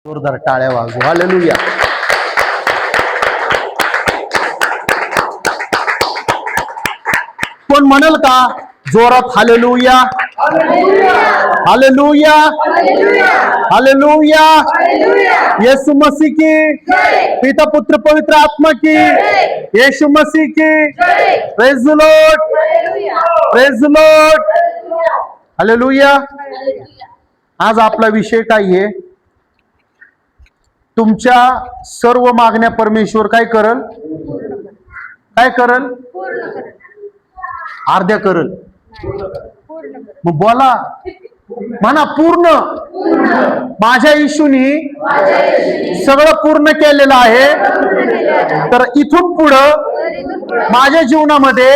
जोरदार टाळ्या वाजवू. हालेलुया. कोण म्हणेल का जोरात hallelujah? Hallelujah, hallelujah. Yeshu Masih की, पिता पुत्र पवित्र आत्मा की, यीशु मसीह की. Praise the lord, praise the lord. Hallelujah. आज आपला विषय काय आहे? तुमच्या सर्व मागण्या परमेश्वर काय करल? काय करल? अर्ध्या करल. मग बोला, म्हणा पूर्ण. माझ्या येशूनी सगळं पूर्ण केलेलं आहे. तर इथून पुढं माझ्या जीवनामध्ये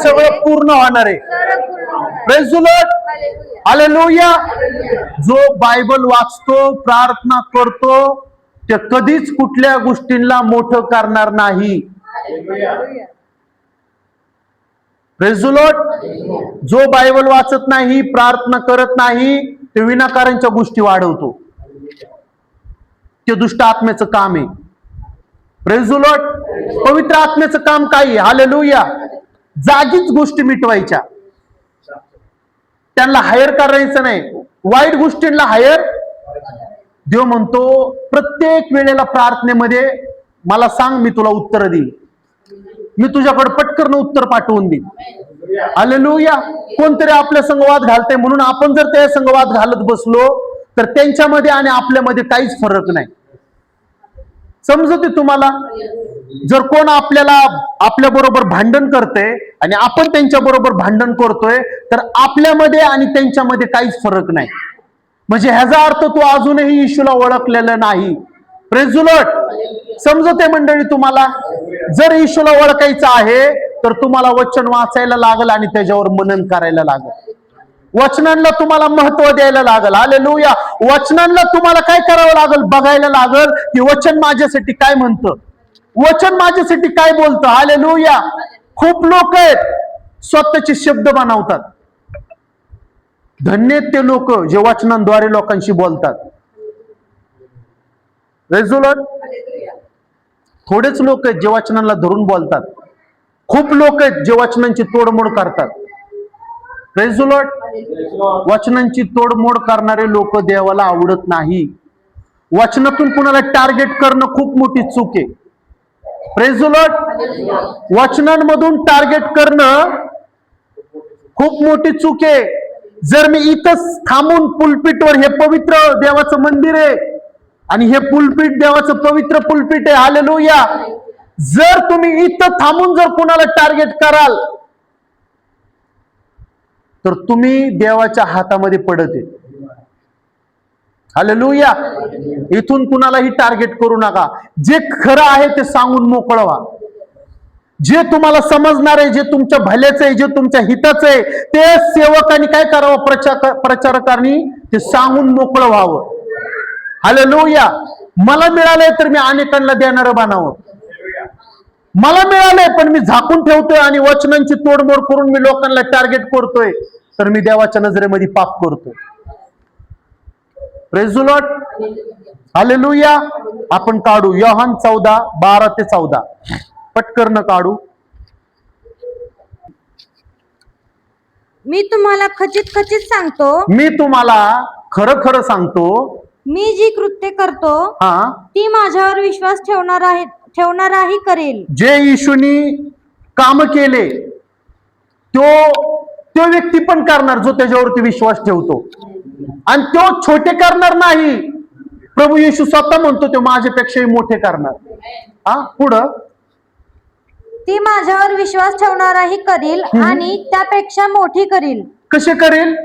सगळं पूर्ण होणार आहे. Praise the lord, hallelujah. जो बायबल वाचतो, प्रार्थना करतो, ते कधीच कुठल्या गोष्टींना मोठं करणार नाही. Praise the Lord. जो बायबल वाचत नाही, प्रार्थना करत नाही, ते विनाकारांच्या गोष्टी वाढवतो. ते दुष्ट आत्म्याचं काम आहे. Praise the Lord. पवित्र आत्म्याचं काम काय आहे? हालेलुया. जागीच गोष्टी मिटवायच्या, त्यांना हायर करायचं नाही. वाईट गोष्टींना हायर. देव म्हणतो प्रत्येक वेळेला प्रार्थनेमध्ये मला सांग, मी तुला उत्तर देईन. मी तुझ्याकडे पटकन उत्तर पाठवून देईन. हालेलुया. कोणतरी आपल्या संगवाद घालते म्हणून आपण जर त्या संगवाद घालत बसलो तर त्यांच्यामध्ये आणि आपल्यामध्ये काहीच फरक नाही. समजते तुम्हाला? जर कोण आपल्याला आपल्या बरोबर भांडण करते आणि आपण त्यांच्या बरोबर भांडण करतोय तर आपल्यामध्ये आणि त्यांच्यामध्ये काहीच फरक नाही. म्हणजे ह्याचा अर्थ तो अजूनही येशूला ओळखलेला नाही. Praise the lord. समजते मंडळी तुम्हाला? जर येशूला ओळखायचं आहे तर तुम्हाला वचन वाचायला लागल आणि त्याच्यावर मनन करायला लागल. वचनांना तुम्हाला महत्व द्यायला लागल. हालेलुया. वचनांना तुम्हाला काय करावं लागल? बघायला लागल की वचन माझ्यासाठी काय म्हणतं, वचन माझ्यासाठी काय बोलतं. हालेलुया. खूप लोक आहेत स्वतःचे शब्द बनवतात. धन्य ते लोक जे वचनांद्वारे लोकांशी बोलतात. Praise the Lord. थोडेच लोक आहेत जे वचनांना धरून बोलतात. खूप लोक आहेत जे वचनांची तोडमोड करतात. Praise the lord. वचनांची तोडमोड करणारे लोक देवाला आवडत नाही. वचनातून कुणाला टार्गेट करणं खूप मोठी चूक आहे. Praise the lord. वचनांमधून टार्गेट करणं खूप मोठी चूक आहे. जर मी इथंच थांबून पुलपीटवर, हे पवित्र देवाचं मंदिर आहे आणि हे पुलपीट देवाचं पवित्र पुलपीट आहे. हालेलुया. जर तुम्ही इथं थांबून जर कुणाला टार्गेट कराल तर तुम्ही देवाच्या हातामध्ये पडत आहे. हालेलुया. इथून कुणालाही टार्गेट करू नका. जे खरं आहे ते सांगून मोकळं व्हा. जे तुम्हाला समजणार आहे, जे तुमच्या भल्याचं आहे, जे तुमच्या हिताचं आहे, ते सेवकांनी काय करावं? प्रचारकांनी ते सांगून मोकळं व्हावं. हालेलुया. मला मिळालंय तर मी अनेकांना देणारं बनावं. मला मिळालंय पण मी झाकून ठेवतोय आणि वचनांची तोडमोड करून मी लोकांना टार्गेट करतोय तर मी देवाच्या नजरेमध्ये पाप करतोय. Praise the lord. हालेलुया. आपण काढू योहान 14:12-14. पटकन काढू. मी तुम्हाला खचित खचित सांगतो, मी तुम्हाला खरं खरं सांगतो, मी जी कृत्य करतो ती माझ्यावर विश्वास ठेवणाराही करेल. जे येशूनी काम केले तो व्यक्ती पण करणार जो त्याच्यावरती विश्वास ठेवतो. आणि तो छोटे करणार नाही. प्रभू येशू स्वतः म्हणतो तो माझ्यापेक्षाही मोठे करणार. पुढं, ती माझ्यावर विश्वास ठेवणाराही करील आणि त्यापेक्षा मोठी करील. कसे करेल?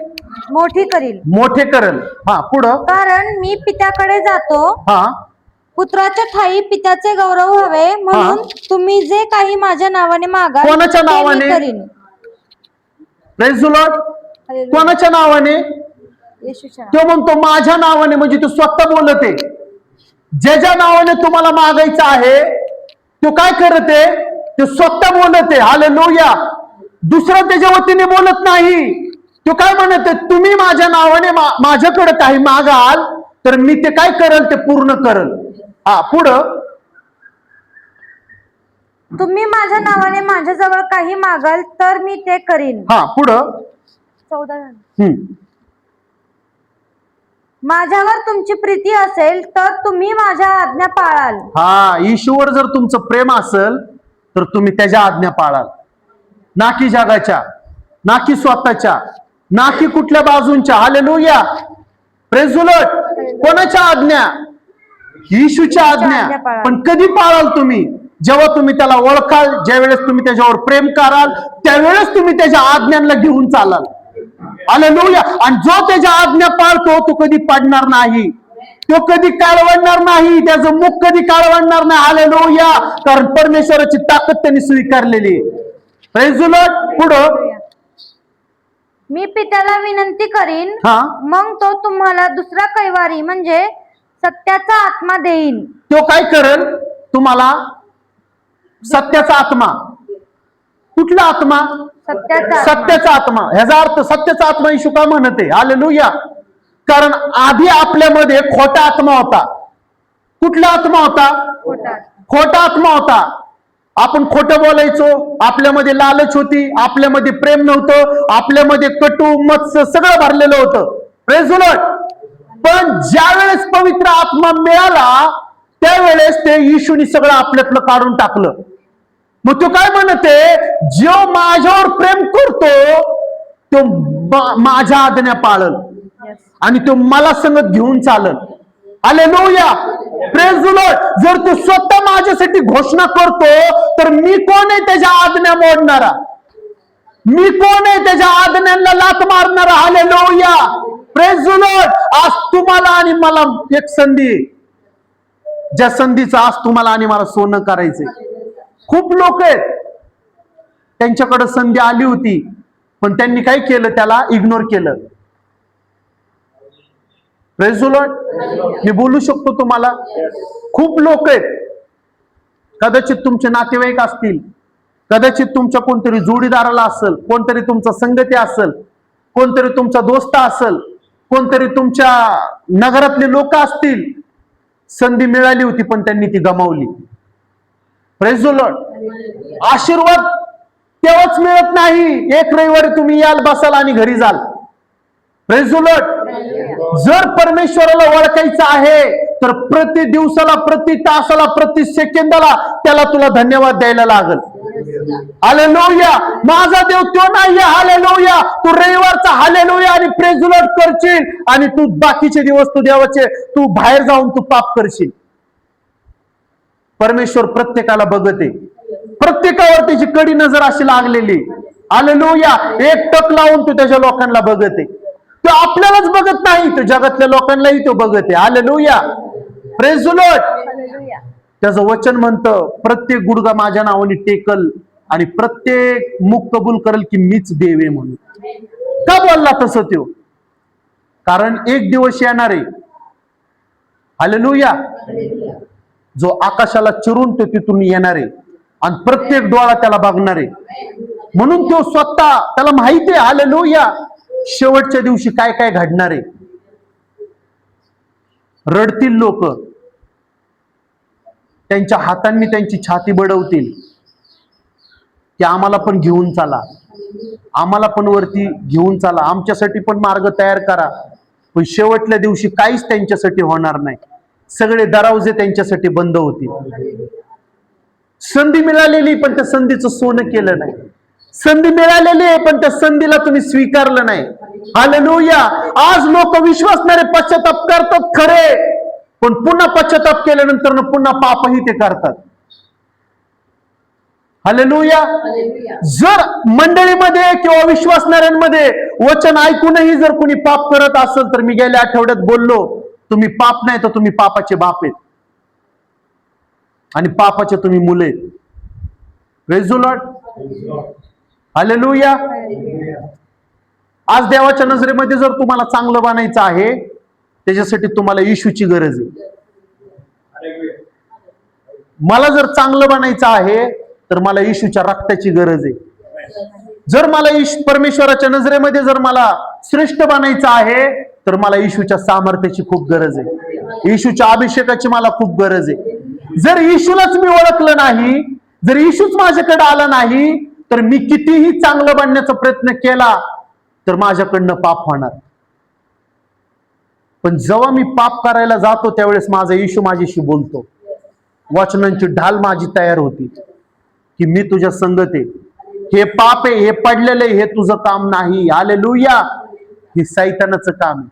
मोठी करील. मोठे करेल. पुढं, कारण मी पित्याकडे जातो. पुत्राच्या ठायी पित्याचे गौरव व्हावे म्हणून तुम्ही जे काही माझ्या नावाने मागाल कोणाच्या नावाने? करीन. Praise the Lord. कोणाच्या नावाने? येशूच्या. तो म्हणतो माझ्या नावाने. म्हणजे तो स्वतः बोलत आहे. ज्याच्या नावाने तुम्हाला मागायचं आहे तो काय करत आहे? तो स्वतः बोलत आहे. हालेलुया. दुसरा त्याच्या वतीने बोलत नाही. तो काय म्हणत आहे? तुम्ही माझ्या नावाने माझ्याकडे काही मागाल तर मी ते काय करल ते पूर्ण करल. हा, पुढं. तुम्ही माझ्या नावाने माझ्याजवळ काही मागाल तर मी ते करीन. हा, पुढं. 14. माझ्यावर तुमची प्रीती असेल तर तुम्ही माझ्या आज्ञा पाळाल. हा, येशूवर जर तुमचं प्रेम असेल तर तुम्ही त्याच्या आज्ञा पाळाल, ना की जगाच्या, ना की स्वतःच्या, ना की कुठल्या बाजूंच्या. Hallelujah, praise the Lord. कोणाच्या आज्ञा? येशूच्या आज्ञा. पण कधी पाळाल तुम्ही? जेव्हा तुम्ही त्याला ओळखाल, ज्या वेळेस तुम्ही त्याच्यावर प्रेम कराल, त्यावेळेस तुम्ही त्याच्या आज्ञांना घेऊन चालाल. हालेलुया. आणि जो त्याच्या आज्ञा पाळतो तो कधी पडणार नाही, तो कधी काळवडणार नाही, त्याचं मुख कधी काळवडणार नाही. हालेलुया. कारण परमेश्वराची ताकद त्यांनी स्वीकारलेली. Praise the Lord. पुढं. मी पित्याला विनंती करीन, हा, मग तो तुम्हाला दुसरा कैवारी म्हणजे सत्याचा आत्मा देईन. तो काय करेल? तुम्हाला सत्याचा आत्मा. कुठला आत्मा? सत्याचा आत्मा. ह्याचा अर्थ सत्याचा आत्मा येशू का म्हणते? हालेलुया. कारण आधी आपल्यामध्ये खोटा आत्मा होता. कुठला आत्मा होता? खोटा आत्मा होता. आपण खोटं बोलायचो, आपल्यामध्ये लालच होती, आपल्यामध्ये प्रेम नव्हतं, आपल्यामध्ये कटू मत्स्य सगळं भरलेलं होतं. Praise the Lord. पण ज्या वेळेस पवित्र आत्मा मिळाला त्यावेळेस ते येशूने सगळं आपल्यातलं काढून टाकलं. मग तो काय म्हणते? जो माझ्यावर प्रेम करतो तो माझ्या आज्ञा पाळल आणि तो मला संगत घेऊन चालल. Hallelujah, praise the Lord. जर तो स्वतः माझ्यासाठी घोषणा करतो तर मी कोण आहे त्याच्या आज्ञा मोडणारा? मी कोण आहे त्याच्या आज्ञांना लाथ मारणारा? Hallelujah, praise the Lord. आज तुम्हाला आणि मला एक संधी, ज्या संधीचं आज तुम्हाला आणि मला सोनं करायचंय. खूप लोक आहेत, त्यांच्याकडे संधी आली होती पण त्यांनी काय केलं? त्याला इग्नोर केलं. Praise the Lord. मी बोलू शकतो तुम्हाला, खूप लोक आहेत, कदाचित तुमचे नातेवाईक असतील, कदाचित तुमच्या कोणतरी जोडीदाराला असेल, कोणतरी तुमचा संगती असेल, कोणतरी तुमचा दोस्त असेल, कोणतरी तुमच्या नगरातले लोक असतील. संधी मिळाली होती पण त्यांनी ती गमावली. Praise the Lord. आशीर्वाद तेव्हाच मिळत नाही एक रविवारी तुम्ही याल, बसाल आणि घरी जाल. Praise the Lord. जर परमेश्वराला ओळखायचं आहे तर प्रति दिवसाला, प्रति तासाला, प्रति सेकंदाला त्याला तुला धन्यवाद द्यायला लागल. हालेलुया. माझा देव तो नाहीये. हालेलुया. तू रविवारचा हालेलुया आणि प्रेज द लॉर्ड करशील आणि तू बाकीचे दिवस तू देवाचे तू बाहेर जाऊन तू पाप करशील. परमेश्वर प्रत्येकाला बघते, प्रत्येकावर त्याची कडी नजर अशी लागलेली. हालेलुया. एक टक लावून तो त्याच्या लोकांना बघते. तो आपल्यालाच बघत नाही, तो जगातल्या लोकांनाही तो बघते. Hallelujah, praise the Lord. त्याचं वचन म्हणतं, प्रत्येक गुडगा माझ्या नावाने टेकल आणि प्रत्येक मुख कबूल करेल की मीच देव आहे म्हणून. का बोलला तसं तो? कारण एक दिवस येणार आहे. हालेलुया. जो आकाशाला चिरून तो तिथून येणार आहे आणि प्रत्येक डोळा त्याला बघणार आहे. म्हणून तो स्वतः त्याला माहिती आहे. हालेलुया. शेवटच्या दिवशी काय काय घडणार आहे. रडतील लोक, त्यांच्या हातांनी त्यांची छाती बडवतील की आम्हाला पण घेऊन चला, आम्हाला पण वरती घेऊन चला, आमच्यासाठी पण मार्ग तयार करा. पण शेवटल्या दिवशी काहीच त्यांच्यासाठी होणार नाही. सगळे दरवाजे त्यांच्यासाठी बंद होतील. संधी मिळालेली पण त्या संधीचं सोनं केलं नाही. संधी मिळालेली आहे पण त्या संधीला तुम्ही स्वीकारलं नाही. हालेलुया. आज लोक विश्वासणारे पश्चाताप करतात खरे, पण पुन्हा पश्चाताप केल्यानंतर पुन्हा पापही ते करतात. हालेलुया. जर मंडळीमध्ये किंवा विश्वासणाऱ्यांमध्ये वचन ऐकूनही जर कोणी पाप करत असेल तर मी गेल्या आठवड्यात बोललो, तुम्ही पाप नाही तर तुम्ही पापाचे बाप आहेत आणि पापाचे तुम्ही मुले आहेत. Praise the lord. हालेलुया. आज देवाच्या नजरेमध्ये जर तुम्हाला चांगलं बनायचं आहे त्याच्यासाठी तुम्हाला येशूची गरज आहे. मला जर चांगलं बनायचं आहे तर मला येशूच्या रक्ताची गरज आहे. जर मला परमेश्वराच्या नजरेमध्ये जर मला श्रेष्ठ बनायचं आहे तर मला येशूच्या सामर्थ्याची खूप गरज आहे. येशूच्या अभिषेकाची मला खूप गरज आहे. जर येशूलाच मी ओळखलं नाही, जर येशूच माझ्याकडे आला नाही, तर मी कितीही चांगलं बनण्याचा प्रयत्न केला तर माझ्याकडनं पाप होणार. पण जेव्हा मी पाप करायला जातो त्यावेळेस माझा येशू माझ्याशी बोलतो. वचनांची ढाल माझी तयार होती की मी तुझ्या संगत आहे. हे पाप आहे, हे पडलेले, हे तुझं काम नाही. हालेलुया. हे सैतानाचं काम आहे.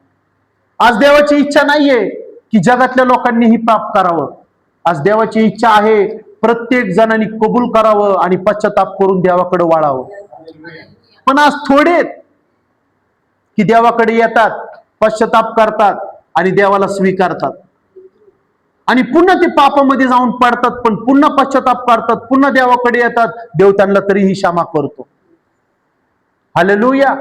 आज देवाची इच्छा नाहीये की जगातल्या लोकांनी ही पाप करावं. आज देवाची इच्छा आहे प्रत्येक जणांनी कबूल करावं आणि पश्चाताप करून देवाकडे वळावं. पण आज थोडे की देवाकडे येतात, पश्चाताप करतात आणि देवाला स्वीकारतात आणि पुन्हा ते पापामध्ये जाऊन पडतात, पण पुन्हा पश्चाताप करतात, पुन्हा देवाकडे येतात. देव त्यांना तरीही क्षमा करतो. हालेलुया.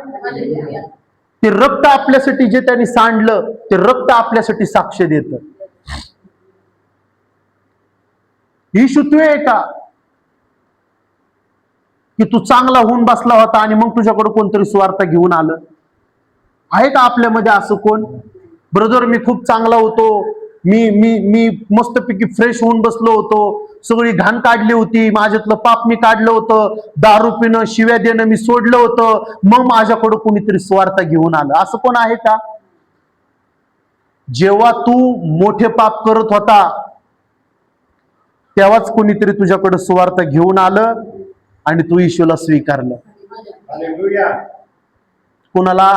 ते रक्त आपल्यासाठी जे त्यांनी सांडलं, ते रक्त आपल्यासाठी साक्ष देतं. येशू तू आहे का की तू चांगला होऊन बसला होता आणि मग तुझ्याकडे कोणतरी स्वार्थ घेऊन आलं? आहे का आपल्यामध्ये असं कोण? ब्रदर मी खूप चांगला होतो, मी मी मी मस्तपैकी फ्रेश होऊन बसलो होतो, सगळी घाण काढली होती, माझ्यातलं पाप मी काढलं होतं, दारू पिणं, शिव्या देणं मी सोडलं होतं, मग माझ्याकडे कोणीतरी स्वार्थ घेऊन आलं. असं कोण आहे का? जेव्हा तू मोठे पाप करत होता तेव्हाच कोणीतरी तुझ्याकडे स्वार्थ घेऊन आलं आणि तू येशूला स्वीकारलं. कुणाला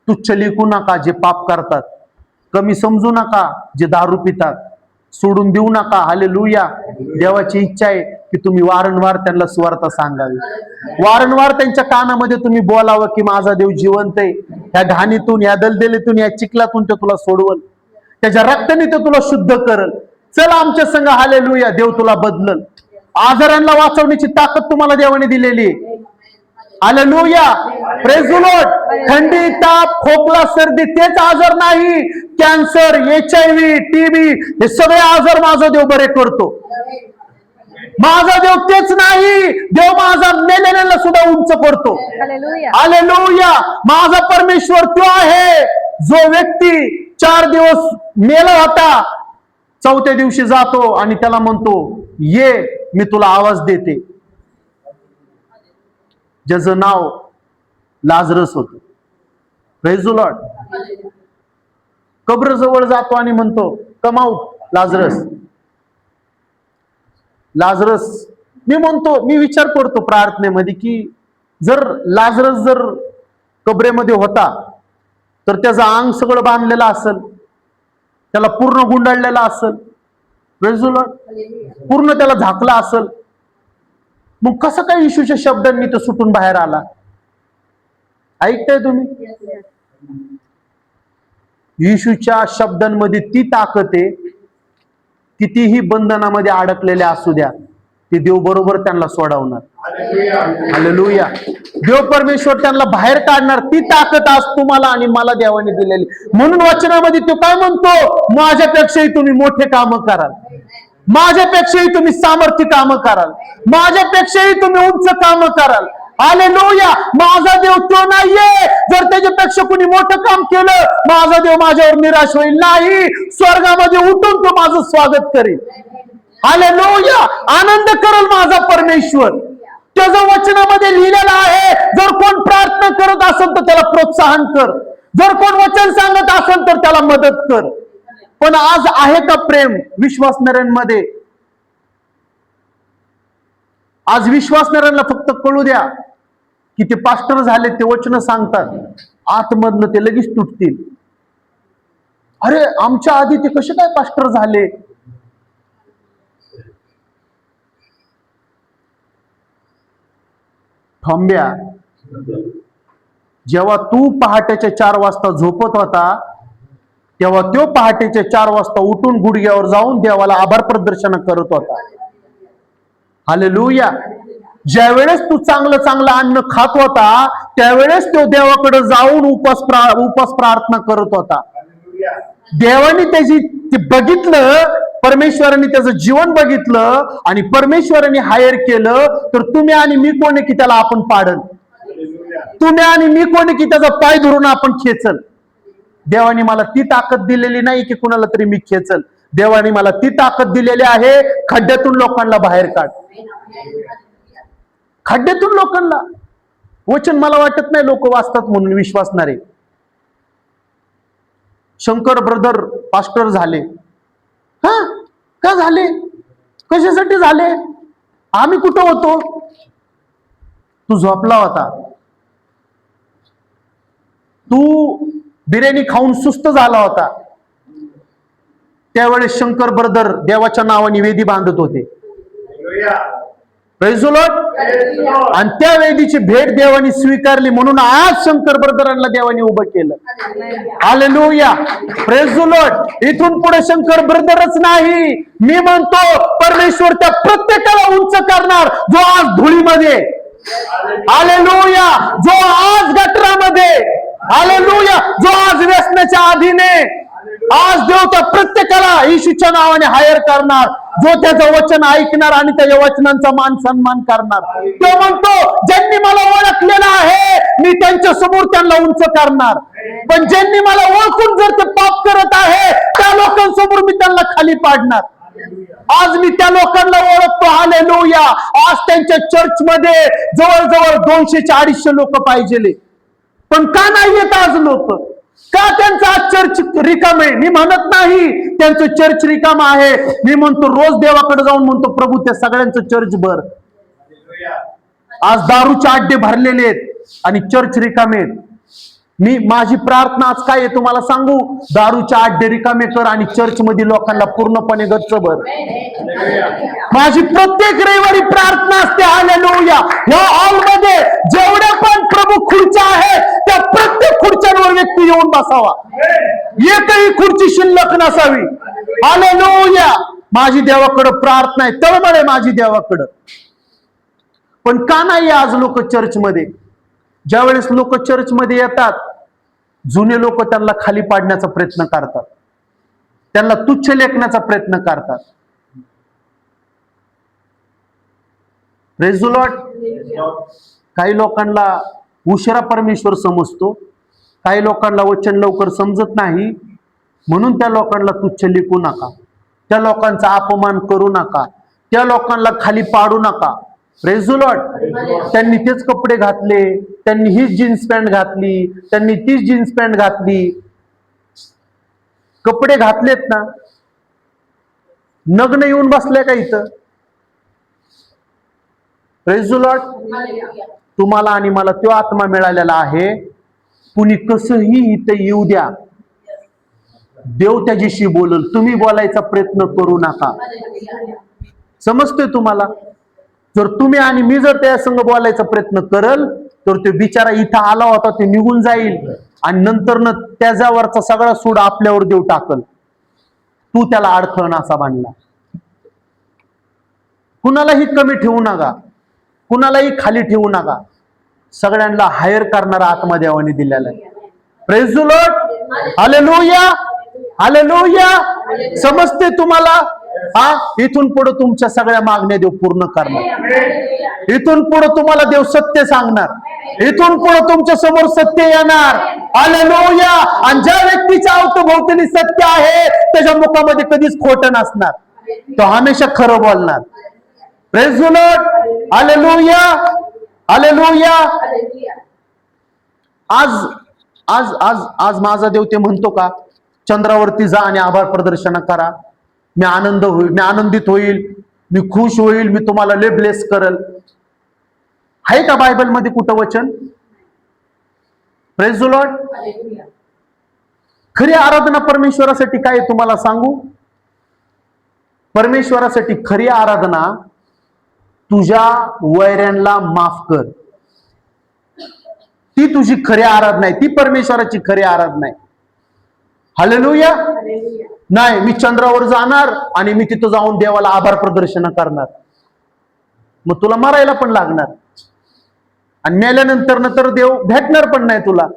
तुच्छ लेखू नका जे पाप करतात, कमी समजू नका जे दारू पितात, सोडून देऊ नका. हालेलुया. देवाची इच्छा आहे की तुम्ही वारंवार त्यांना सुवार्ता सांगावी, वारंवार त्यांच्या कानामध्ये तुम्ही बोलावं की माझा देव जिवंत आहे. ह्या घाणीतून, या दलदलीतून, या चिखलातून ते तुला सोडवल, त्याच्या रक्ताने ते तुला शुद्ध करल. चल आमच्या संग. हालेलुया. देव तुला बदलल. आजारांना वाचवण्याची ताकद तुम्हाला देवाने दिलेली आहे. हालेलुया. Praise the Lord. थंडी, ताप, खोकला, सर्दी तेच आजार नाही, कॅन्सर, HIV, TB हे सगळे आजार माझा देव बरे करतो. माझा देव तेच नाही, देव माझा मेलेल्याला सुद्धा उंच करतो. हालेलुया. माझा परमेश्वर तो आहे जो व्यक्ती 4 दिवस मेला होता, 4थ्या दिवशी जातो आणि त्याला म्हणतो ये मी तुला आवाज देते. ज्याचं नाव लाजरस होतं. Praise the Lord. कब्र जवळ जातो आणि म्हणतो कम आउट लाजरस. लाजरस मी म्हणतो, मी विचार करतो प्रार्थनेमध्ये की जर लाजरस जर कब्रेमध्ये होता तर त्याचं अंग सगळं बांधलेलं असेल, त्याला पूर्ण गुंडाळलेला असेल, प्रेज द लॉर्ड, पूर्ण त्याला झाकला असेल, मग कसं काय येशूच्या शब्दांनी तो सुटून बाहेर आला? ऐकताय तुम्ही? येशूच्या शब्दांमध्ये ती ताकद आहे, कितीही बंधनामध्ये अडकलेले असू द्या, ते देव बरोबर त्यांना सोडवणार. हालेलुया. देव परमेश्वर त्यांना बाहेर काढणार. ती ताकद आज तुम्हाला आणि मला देवाने दिलेली. म्हणून वचनामध्ये तो काय म्हणतो? माझ्यापेक्षाही तुम्ही मोठे काम कराल, माझ्यापेक्षाही तुम्ही सामर्थ्य काम कराल, माझ्यापेक्षाही तुम्ही उंच काम कराल. हालेलुया. माझा देव तो नाहीये जर त्याच्यापेक्षा कुणी मोठं काम केलं, माझा देव माझ्यावर निराश होईल नाही, स्वर्गामध्ये उठून तो माझं स्वागत करेल. हालेलुया. आनंद करेल माझा परमेश्वर. त्याचं वचनामध्ये लिहिलेलं आहे, जर कोण प्रार्थना करत असेल तर त्याला प्रोत्साहन कर, जर कोण वचन सांगत असेल तर त्याला मदत कर. पण आज आहे का प्रेम विश्वासणाऱ्यांमध्ये? आज विश्वासणाऱ्यांना फक्त कळू द्या की ते पास्टर झाले, ते वचन सांगतात, आतमधनं ते लगेच तुटतील. अरे आमच्या आधी ते कसे काय पास्टर झाले? थांब्या. जेव्हा तू पहाटेच्या 4 वाजता झोपत होता तेव्हा तो पहाटेच्या 4 वाजता उठून गुडघ्यावर जाऊन देवाला आभार प्रदर्शन करत होता. हालेलुया. ज्यावेळेस तू चांगलं चांगलं अन्न खात होता त्यावेळेस तो देवाकडे जाऊन उपास प्रार्थना करत होता. देवाने त्याची ते बघितलं, परमेश्वराने त्याचं जीवन बघितलं आणि परमेश्वराने हायर केलं. तर तुम्ही आणि मी कोण आहे की त्याला आपण पाडल? तुम्ही आणि मी कोण आहे की त्याचा पाय धरून आपण खेचल? देवाने मला ती ताकद दिलेली नाही की कुणाला तरी मी खेचल. देवाने मला ती ताकद दिलेली आहे, खड्ड्यातून लोकांना बाहेर काढ. खड्ड्यातून लोकांना. वचन मला वाटत नाही लोक वाचतात म्हणून विश्वासणारे. शंकर ब्रदर पास्टर झाले. हा, का झाले? कशासाठी झाले? आम्ही कुठं होतो? तू झोपला होता. तू बिर्याणी खाऊन सुस्त झाला होता. त्यावेळेस शंकर ब्रदर देवाच्या नावाने वेदी बांधत होते. Praise the Lord. आणि त्या वेदीची भेट देवाने स्वीकारली म्हणून आज शंकर ब्रदरांना देवाने उभं केलं. हालेलुया. Praise the Lord. इथून पुढे शंकर ब्रदरच नाही, मी म्हणतो परमेश्वर त्या प्रत्येकाला उंच करणार जो आज धुळीमध्ये, हालेलुया, जो आज गटरामध्ये, हालेलुया, जो आज व्यसनाच्या अधीने, आज देव त्या प्रत्येकाला येशूच्या नावाने हायर करणार, जो त्याचं वचन ऐकणार आणि त्या वचनांचा मान सन्मान करणार. तो म्हणतो ज्यांनी मला ओळखलेलं आहे मी त्यांच्या समोर त्यांना उंच करणार, पण ज्यांनी मला ओळखून जर ते पाप करत आहे त्या लोकांसमोर मी त्यांना खाली पाडणार. आज मी त्या लोकांना ओळखतो. हालेलुया. आज त्यांच्या चर्चमध्ये जवळजवळ 200-250 लोक पाहिजेले, पण का नाही येत आज लोक? का त्यांचं आज चर्च रिकाम आहे? मी म्हणत नाही त्यांचं चर्च रिकाम आहे, मी म्हणतो रोज देवाकडे जाऊन म्हणतो प्रभू त्या सगळ्यांचं चर्च भर. आज दारूचे अड्डे भरलेले आहेत आणि चर्च रिकामे आहेत. माझी प्रार्थना आज काय आहे तुम्हाला सांगू? दारूच्या अड्डे रिकामे कर आणि चर्च मध्ये लोकांना पूर्णपणे गच्च भर. माझी प्रत्येक रविवारी प्रार्थना असते. हालेलुया. या हॉलमध्ये जेवढ्या पण प्रभू खुर्च्या आहेत त्या प्रत्येक खुर्च्यांवर व्यक्ती येऊन बसावा, एकही खुर्ची शिल्लक नसावी. हालेलुया. माझी देवाकडे प्रार्थना आहे, तळमळ आहे माझी देवाकडे. पण का नाही आज लोक चर्चमध्ये? ज्यावेळेस लोक चर्चमध्ये येतात, जुने लोक त्यांना खाली पाडण्याचा प्रयत्न करतात, त्यांना तुच्छ लेखण्याचा प्रयत्न करतात. Praise the Lord. काही लोकांना उशिरा परमेश्वर समजतो, काही लोकांना वचन लवकर समजत नाही, म्हणून त्या लोकांना तुच्छ लेखू नका, त्या लोकांचा अपमान करू नका, त्या लोकांना खाली पाडू नका. Praise the Lord. त्यांनी तेच कपडे घातले, त्यांनी हीच जीन्स पॅन्ट घातली, त्यांनी तीच जीन्स पॅन्ट घातली, कपडे घातलेत ना, नग्न येऊन बसले का इथं? Praise the Lord. तुम्हाला आणि मला तो आत्मा मिळालेला आहे. कुणी कसंही इथं येऊ द्या, देव त्याच्याशी बोलल, तुम्ही बोलायचा प्रयत्न करू नका. समजतोय तुम्हाला? जर तुम्ही आणि मी जर त्या संग बोलायचा प्रयत्न करल तर तो बिचारा इथं आला होता ते निघून जाईल आणि नंतर न त्याच्यावरचा सगळा सूड आपल्यावर देव टाकल. तू त्याला अडथळ असा बांधला. कुणालाही कमी ठेवू नका, कुणालाही खाली ठेवू नका. सगळ्यांना हायर करणारा आत्मा देवाने दिलेला आहे. Praise the lord. Hallelujah. Hallelujah. समजते तुम्हाला? हा, इथून पुढे तुमच्या सगळ्या मागण्या देव पूर्ण करणार. इथून पुढे तुम्हाला देव सत्य सांगणार. इथून पुढे तुमच्या समोर सत्य येणार. हालेलुया. आणि ज्या व्यक्तीच्या अवतीभोवती सत्य आहे त्याच्या मुखामध्ये कधीच खोटं नसणार, तो हमेशा खरं बोलणार. Praise the lord. Hallelujah. Hallelujah. आज आज आज आज माझा देव ते म्हणतो का चंद्रावरती जा आणि आभार प्रदर्शन करा, मी आनंदित होईल, मी खुश होईल, मी तुम्हाला लय ब्लेस करल? आहे का बायबल मध्ये कुठं वचन? Praise the Lord. खरी आराधना परमेश्वरासाठी काय तुम्हाला सांगू? परमेश्वरासाठी खरी आराधना तुझ्या वैऱ्यांना माफ कर, ती तुझी खरी आराधना आहे, ती परमेश्वराची खरी आराधना आहे. हालेलुया. नाही मी चंद्रावर जाणार आणि मी तिथं जाऊन देवाला आभार प्रदर्शन करणार, मग तुला मरायला पण लागणार आणि मेल्यानंतर तर देव भेटणार पण नाही तुला.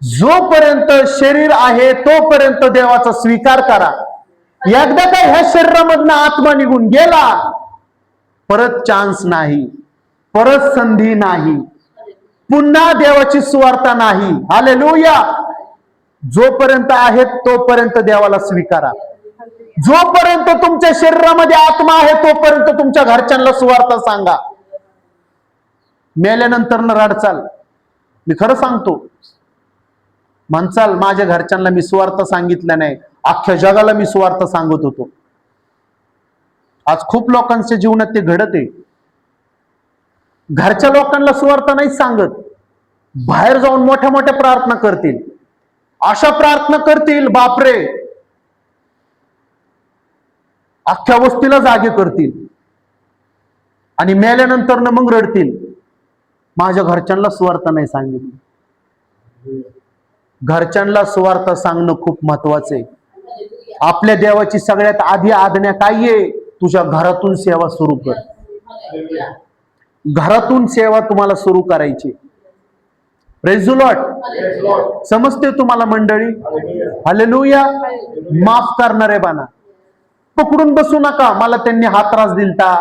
जोपर्यंत शरीर आहे तोपर्यंत देवाचा स्वीकार करा. एकदा काय ह्या शरीरामधनं आत्मा निघून गेला परत चान्स नाही, परत संधी नाही, पुन्हा देवाची सुवार्ता नाही. हालेलुया. जोपर्यंत आहेत तोपर्यंत देवाला स्वीकारा. जोपर्यंत तुमच्या शरीरामध्ये आत्मा आहे तोपर्यंत तुमच्या घरच्यांना सुवार्ता सांगा. मेल्यानंतर न रडचाल. मी खरं सांगतो, म्हणचाल माझ्या घरच्यांना मी सुवार्ता सांगितलं नाही, अख्ख्या जगाला मी सुवार्ता सांगत होतो. आज खूप लोकांच्या जीवनात ते घडत आहे. घरच्या लोकांना सुवार्ता नाही सांगत, बाहेर जाऊन मोठ्या मोठ्या प्रार्थना करतील. अशा प्रार्थना करतील, बापरे, अख्ख्या वस्तीला जागे करतील. आणि मेल्यानंतर न मग रडतील, माझ्या घरच्यांना सुवार्ता नाही सांगितली. घरच्यांना सुवार्ता सांगणं खूप महत्वाचं आहे. आपल्या देवाची सगळ्यात आधी आज्ञा काय आहे? तुझ्या घरातून सेवा सुरू कर. घरातून सेवा तुम्हाला सुरू करायची. Praise the lord. समजते तुम्हाला मंडळी? हालेलुया. माफ करणारे बाना. पकडून बसू नका, मला त्यांनी हा त्रास दिलता,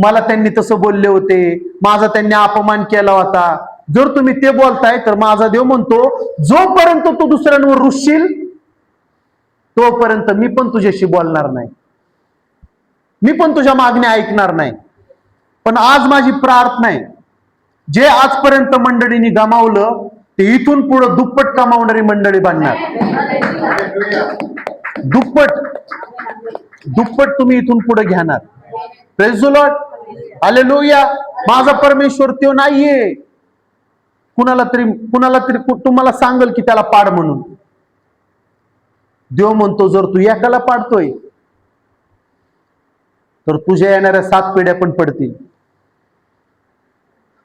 मला त्यांनी तसं बोलले होते, माझा त्यांनी अपमान केला होता. जर तुम्ही ते बोलताय तर माझा देव म्हणतो, जोपर्यंत तू दुसऱ्यांवर रुसशील तोपर्यंत मी पण तुझ्याशी बोलणार नाही, मी पण तुझ्या मागण्या ऐकणार नाही. पण आज माझी प्रार्थना आहे, जे आजपर्यंत मंडळींनी गमावलं ते इथून पुढे दुप्पट कमावणारी मंडळी बनणार. दुप्पट तुम्ही इथून पुढे घेणार. Praise the lord. हालेलुया. माझा परमेश्वर तो नाहीये कुणाला तरी तुम्हाला सांगल की त्याला पाड म्हणून. देव म्हणतो, जर तू एकाला पाडतोय तर तुझ्या येणाऱ्या 7 पिढ्या पण पडतील.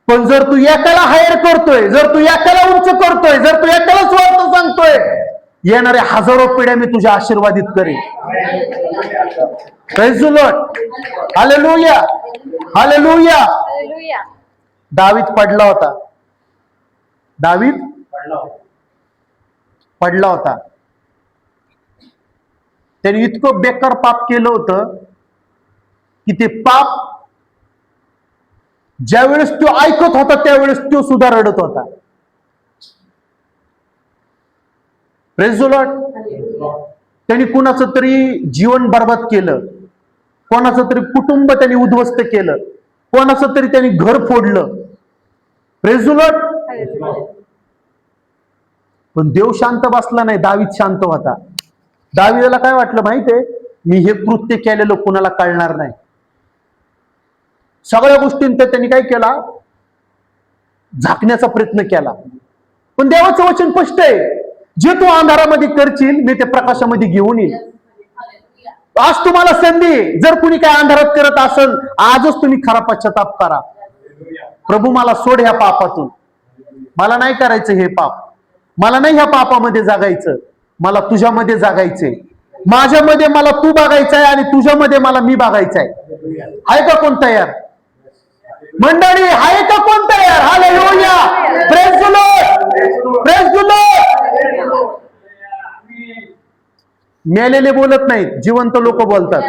पण जर तू एकाला हायर करतोय, जर तू एकाला उंच करतोय, जर तू एकाला स्वार्थ सांगतोय, येणाऱ्या हजारो पिढ्या मी तुझ्या आशीर्वादित करेन. Praise the lord. Hallelujah. Hallelujah. दावीद पडला होता. दावीद पडला होता. त्याने इतकं बेकार पाप केलं होतं की ते पाप ज्यावेळेस तो ऐकत होता त्यावेळेस तो सुद्धा रडत होता. Praise the Lord. त्यांनी कुणाचं तरी जीवन बर्बाद केलं, कोणाचं तरी कुटुंब त्यांनी उद्ध्वस्त केलं, कोणाचं तरी त्यांनी घर फोडलं. Praise the Lord. पण देव शांत बसला नाही, दावीद शांत होता. दावीदाला काय वाटलं माहितीये, मी हे कृत्य केलेलं कुणाला कळणार नाही. सगळ्या गोष्टींत त्यांनी काय केला, झाकण्याचा प्रयत्न केला. पण देवाचं वचन स्पष्ट आहे, जे तू अंधारामध्ये करशील मी ते प्रकाशामध्ये घेऊन येईल. आज तुम्हाला संधी, जर कुणी काय अंधारात करत असेल आजच तुम्ही खरा पश्चाताप करा. प्रभू मला सोड ह्या पापातून, मला नाही करायचं हे पाप, मला नाही ह्या पापामध्ये जगायचं, मला तुझ्यामध्ये जगायचंय. माझ्यामध्ये मला तू बघायचंय आणि तुझ्यामध्ये मला मी बघायचंय. आहे का कोण तयार मंडळी? आहे का कोण तयार? Hallelujah. Praise the lord. Praise the lord. मेलेले बोलत नाहीत, जिवंत लोक बोलतात.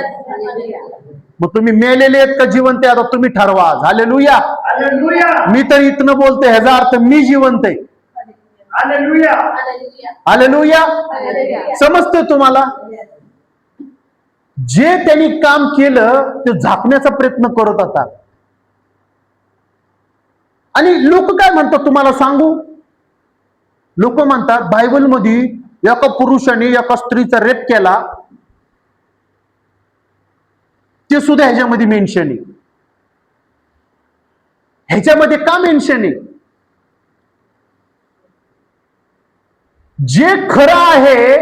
मग तुम्ही मेलेले आहेत का जिवंत आहे आता तुम्ही ठरवा. हालेलुया. मी तर इथनं बोलतोय, ह्याचा अर्थ मी जिवंत आहे. हालेलुया. समजतंय तुम्हाला? जे त्यांनी काम केलं ते झाकण्याचा प्रयत्न करत होता. आणि लोक काय म्हणतात तुम्हाला सांगू? लोक म्हणतात बायबलमध्ये एका पुरुषाने एका स्त्रीचा रेप केला, ते सुद्धा ह्याच्यामध्ये मेन्शन आहे. ह्याच्यामध्ये का मेन्शन आहे? जे खरं आहे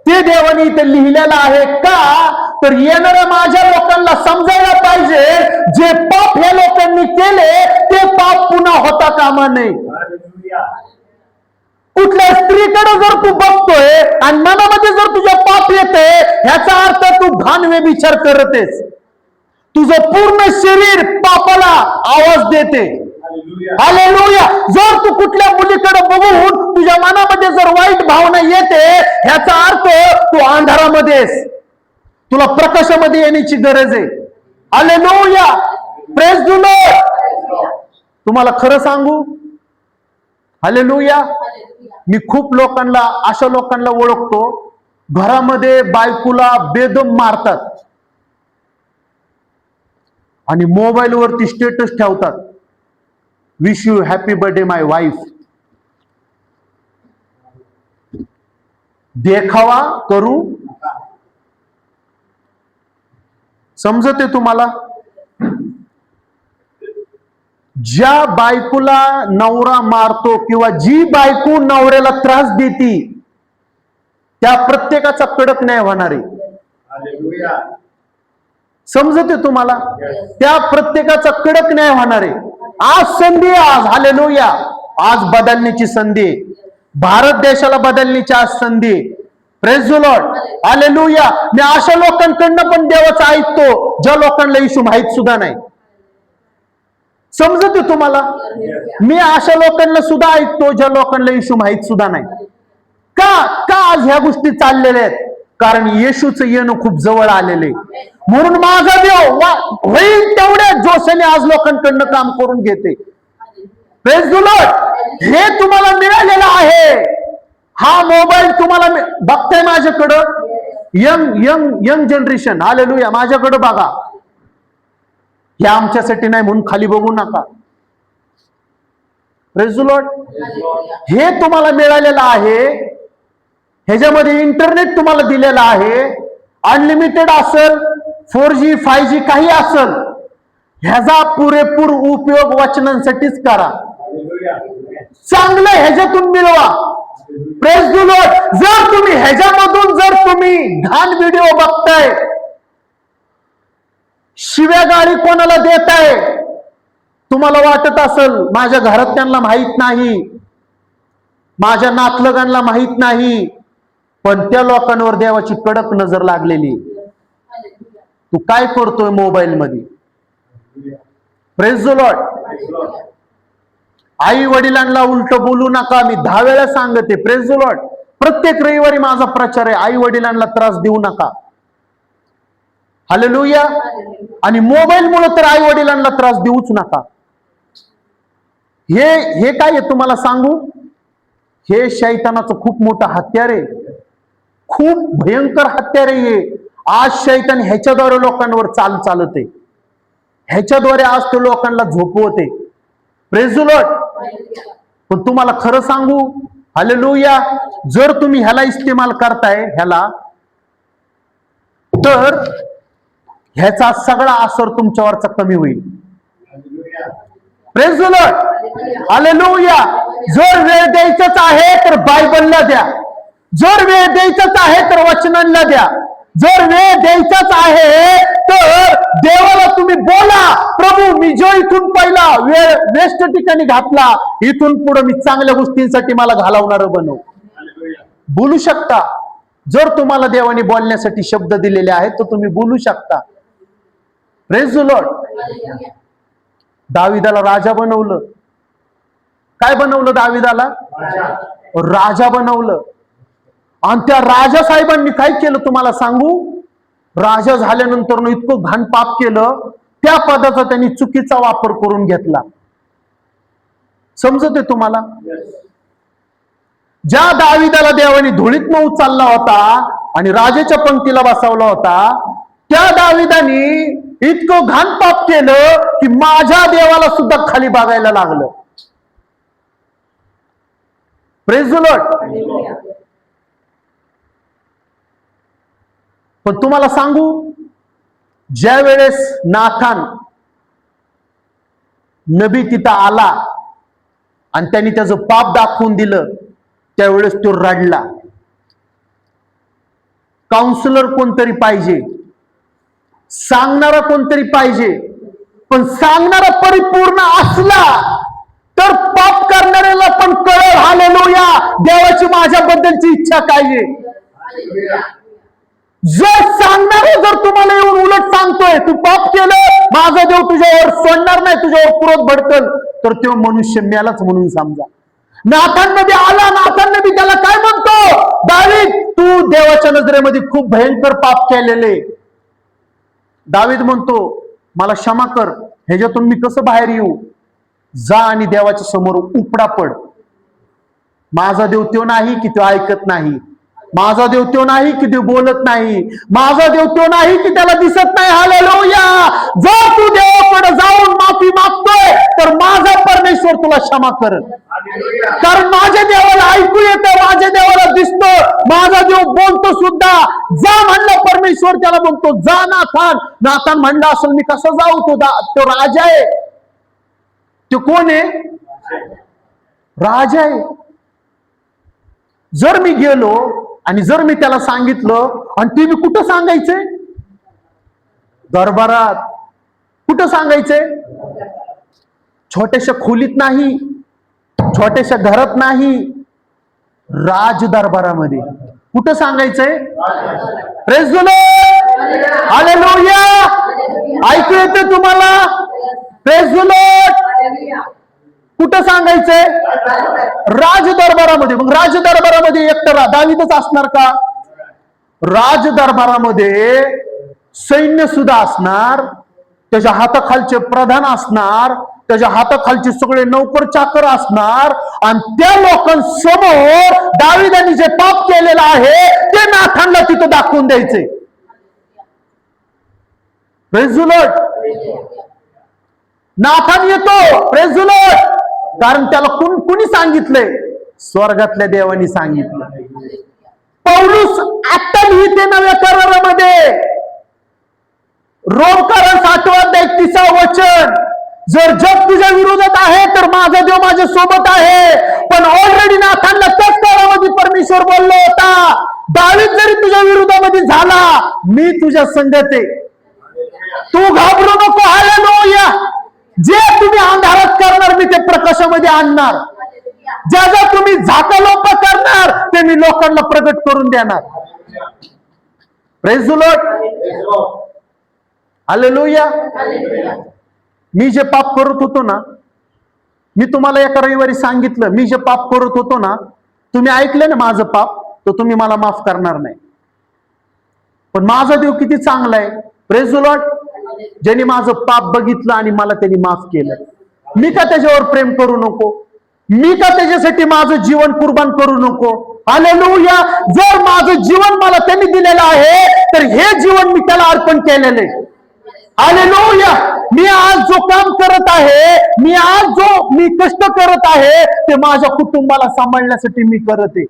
ते देवाने इथे लिहिलेलं आहे. का तर येणाऱ्या माझ्या लोकांना समजायला पाहिजे, जे पाप ह्या लोकांनी केले ते पाप पुन्हा होता कामा नये. कुठल्या स्त्रीकडे जर तू बघतोय आणि मनामध्ये जर तुझ्या पाप येते, ह्याचा अर्थ तू घाण व्यभिचार करतेस. तुझं पूर्ण शरीर पापाला आवाज देते. हालेलुया. जर तू कुठल्या मुलीकडे बघून तुझ्या मनामध्ये जर वाईट भावना येते, ह्याचा अर्थ तू अंधारामध्ये आहेस, तुला प्रकाशामध्ये येण्याची गरज आहे. हालेलुया. Praise the Lord. तुम्हाला खरं सांगू, हालेलुया. मी खूप लोकांना, अशा लोकांना ओळखतो, घरामध्ये बायकोला बेदम मारतात आणि मोबाईल वरती स्टेटस ठेवतात, wish you happy birthday my wife. देखावा करू. समजते तुम्हाला? ज्या बायकोला नवरा मारतो किंवा जी बायको नवऱ्याला त्रास देती, त्या प्रत्येकाचा कडक न्याय होणार आहे. समजते तुम्हाला? त्या प्रत्येकाचा कडक न्याय होणार आहे. आज संधी, आज हालेलुया, आज बदलण्याची संधी. भारत देशाला बदलण्याची आज संधी. Praise the lord. हालेलुया. मी अशा लोकांकडनं पण देवाचं ऐकतो ज्या लोकांना येशू माहित सुद्धा नाही. समजते तुम्हाला? मी अशा लोकांना सुद्धा ऐकतो ज्या लोकांना येशू माहित सुद्धा नाही. का का आज ह्या गोष्टी चाललेल्या आहेत? कारण येशूचं येणं खूप जवळ आलेले, म्हणून माझा देव होईल तेवढ्या जोशाने आज लोकांकडनं काम करून घेते. Praise the Lord. हे तुम्हाला मिळालेलं आहे. हा मोबाईल तुम्हाला बघताय माझ्याकडं, young young young generation, hallelujah, माझ्याकडं बघा. हे आमच्यासाठी नाही म्हणून खाली बघू नका. Praise the Lord. हे तुम्हाला मिळालेलं आहे. ह्याच्यामध्ये इंटरनेट तुम्हाला दिलेलं आहे. अनलिमिटेड असेल, 4G 5G काही असेल, ह्याचा पुरेपूर उपयोग वचनांसाठीच करा. चांगलं ह्याच्यातून मिळवा. Praise the Lord. जर तुम्ही ह्याच्यामधून जर तुम्ही घाण व्हिडिओ बघताय, शिव्या गाळी कोणाला देताय, तुम्हाला वाटत असेल माझ्या घरात त्यांना माहित नाही, माझ्या नातलगांना माहित नाही, पण त्या लोकांवर देवाची कडक नजर लागलेली. तू काय करतोय मोबाईल मध्ये? Praise the Lord. आई वडिलांना उलट बोलू नका. मी 10 वेळा सांगते. Praise the Lord. प्रत्येक रविवारी माझा प्रचार आहे, आई वडिलांना त्रास देऊ नका. हालेलुया. आणि मोबाईल मुळे तर आई वडिलांना त्रास देऊच नका. हे काय आहे तुम्हाला सांगू? हे शैतानाचं खूप मोठं हत्यार आहे, खूप भयंकर हत्यार आहे हे. आज शैतान ह्याच्याद्वारे लोकांवर चालते, ह्याच्याद्वारे आज तो लोकांना झोपवते. Praise the Lord. पण तुम्हाला खरं सांगू, हालेलुया, जर तुम्ही ह्याला इस्तेमाल करताय ह्याला, तर ह्याचा सगळा असर तुमच्यावरचा कमी होईल. Praise the lord. हालेलुया. जर वेळ द्यायचाच आहे तर बायबलला द्या. जर वेळ द्यायचाच आहे तर वचनांना द्या. जर वेळ द्यायचाच आहे तर देवाला तुम्ही बोला, प्रभू मी जो इथून पहिला वेळ वेस्ट ठिकाणी घातला, इथून पुढे मी चांगल्या गोष्टींसाठी मला घालवणार बनव. बोलू शकता. जर तुम्हाला देवाने बोलण्यासाठी शब्द दिलेले आहेत तर तुम्ही बोलू शकता. Praise the lord. दाविदाला राजा बनवलं. काय बनवलं दाविदाला? राजा बनवलं. आणि त्या राजा साहेबांनी काय केलं तुम्हाला सांगू? राजा झाल्यानंतर इतकं घाण पाप केलं, त्या पदाचा त्यांनी चुकीचा वापर करून घेतला. समजते तुम्हाला? ज्या दाविदाला देवाने धुळीतनं उचलला होता आणि राजाच्या पंक्तीला बसवला होता, त्या दाविदाने इतकं घाण पाप केलं की माझ्या देवाला सुद्धा खाली बघायला लागलं. Praise the Lord. पण तुम्हाला सांगू, ज्या वेळेस नाथान नबी तिथं आला आणि त्यांनी त्याचं पाप दाखवून दिलं, त्यावेळेस तो रडला. काउन्सिलर कोणतरी पाहिजे, सांगणारा कोणतरी पाहिजे. पण सांगणारा परिपूर्ण असला तर पाप करणाऱ्याला पण कळेल, हालेलुया, देवाची माझ्याबद्दलची इच्छा काय आहे. जर सांगणारा जर तुम्हाला येऊन उलट सांगतोय तू पाप केलं, माझा देव तुझ्यावर सोडणार नाही, तुझ्यावर क्रोध भडकल, तर तो मनुष्य मेलाच म्हणून समजा. नाथान नबी आला. नाथान नबी त्याला काय म्हणतो? दावीद, तू देवाच्या नजरेमध्ये खूप भयंकर पाप केलेले. दावीद म्हणतो, मला क्षमा कर, ह्याच्यातून मी कसं बाहेर येऊ? जा आणि देवाच्या समोर उपडा पड. माझा देव तो नाही की तो ऐकत नाही. माझा देव तो नाही की तो बोलत नाही. माझा देव तो नाही की त्याला दिसत नाही. हालेलुया. जर तू देवाकडे जाऊन माफी मागतोय तर माझा परमेश्वर तुला क्षमा करल. कारण माझ्या देवाला ऐकू येतं, माझ्या देवाला दिसतं, माझा देव बोलतो सुद्धा. जा म्हणलं परमेश्वर त्याला म्हणतो जा नाथान. नाथान म्हणलं असेल मी कसं जाऊ, तो राजा आहे. तो कोण आहे? राजा आहे. जर मी गेलो आणि जर मी त्याला सांगितलं, आणि ते मी कुठं सांगायचंय? दरबारात. कुठं सांगायचंय? छोट्याशा खोलीत नाही, छोट्याशा घरात नाही, राज दरबारामध्ये. कुठं सांगायचंय? Praise the lord. हालेलुया. ऐकू येते तुम्हाला? Praise the Lord. कुठं सांगायचंय? राज दरबारामध्ये. मग राज दरबारामध्ये एकटा दावीदच असणार का? राज दरबारामध्ये सैन्य सुद्धा असणार, त्याच्या हाताखालचे प्रधान असणार, त्याच्या हाताखालचे सगळे नौकर चाकर असणार, आणि त्या लोकांसमोर दावीदांनी जे पाप केलेलं आहे ते नाथानला तिथं दाखवून द्यायचे. Praise the lord. नाथान येतो. Praise the lord. कारण त्याला कुणी सांगितलंय? स्वर्गातल्या देवानी सांगितलं. पौलुस आता लिहिते नव्या करारामध्ये, रोमकारास 8 अध्याय 30 वचन, जर जग तुझ्या विरोधात आहे तर माझा देव माझ्या सोबत आहे. पण ऑलरेडी नाथानला त्याच काळामध्ये परमेश्वर बोललो होता, दावीद जरी तुझ्या विरोधामध्ये झाला मी तुझ्या संगत आहे. तू घाबरू नको. हालेलुया. जे तुम्ही अंधारात करणार मी ते प्रकाशामध्ये आणणार. ज्याचा तुम्ही झाकालोप करणार ते मी लोकांना प्रगट करून देणार. Praise the lord. हालेलुया. मी जे पाप करत होतो ना, मी तुम्हाला एका रविवारी सांगितलं, मी जे पाप करत होतो ना, तुम्ही ऐकलं ना माझं पाप, तर तुम्ही मला माफ करणार नाही. पण माझा देव किती चांगला आहे. Praise the Lord. ज्यांनी माझं पाप बघितलं आणि मला त्यांनी माफ केलं. मी का त्याच्यावर प्रेम करू नको? मी का त्याच्यासाठी माझं जीवन कुर्बान करू नको? हालेलुया. जर माझं जीवन मला त्यांनी दिलेलं आहे तर हे जीवन मी त्याला अर्पण केलेलं आहे. हालेलुया. मी आज जो काम करत आहे, मी कष्ट करत आहे ते माझ्या कुटुंबाला सांभाळण्यासाठी मी करत आहे.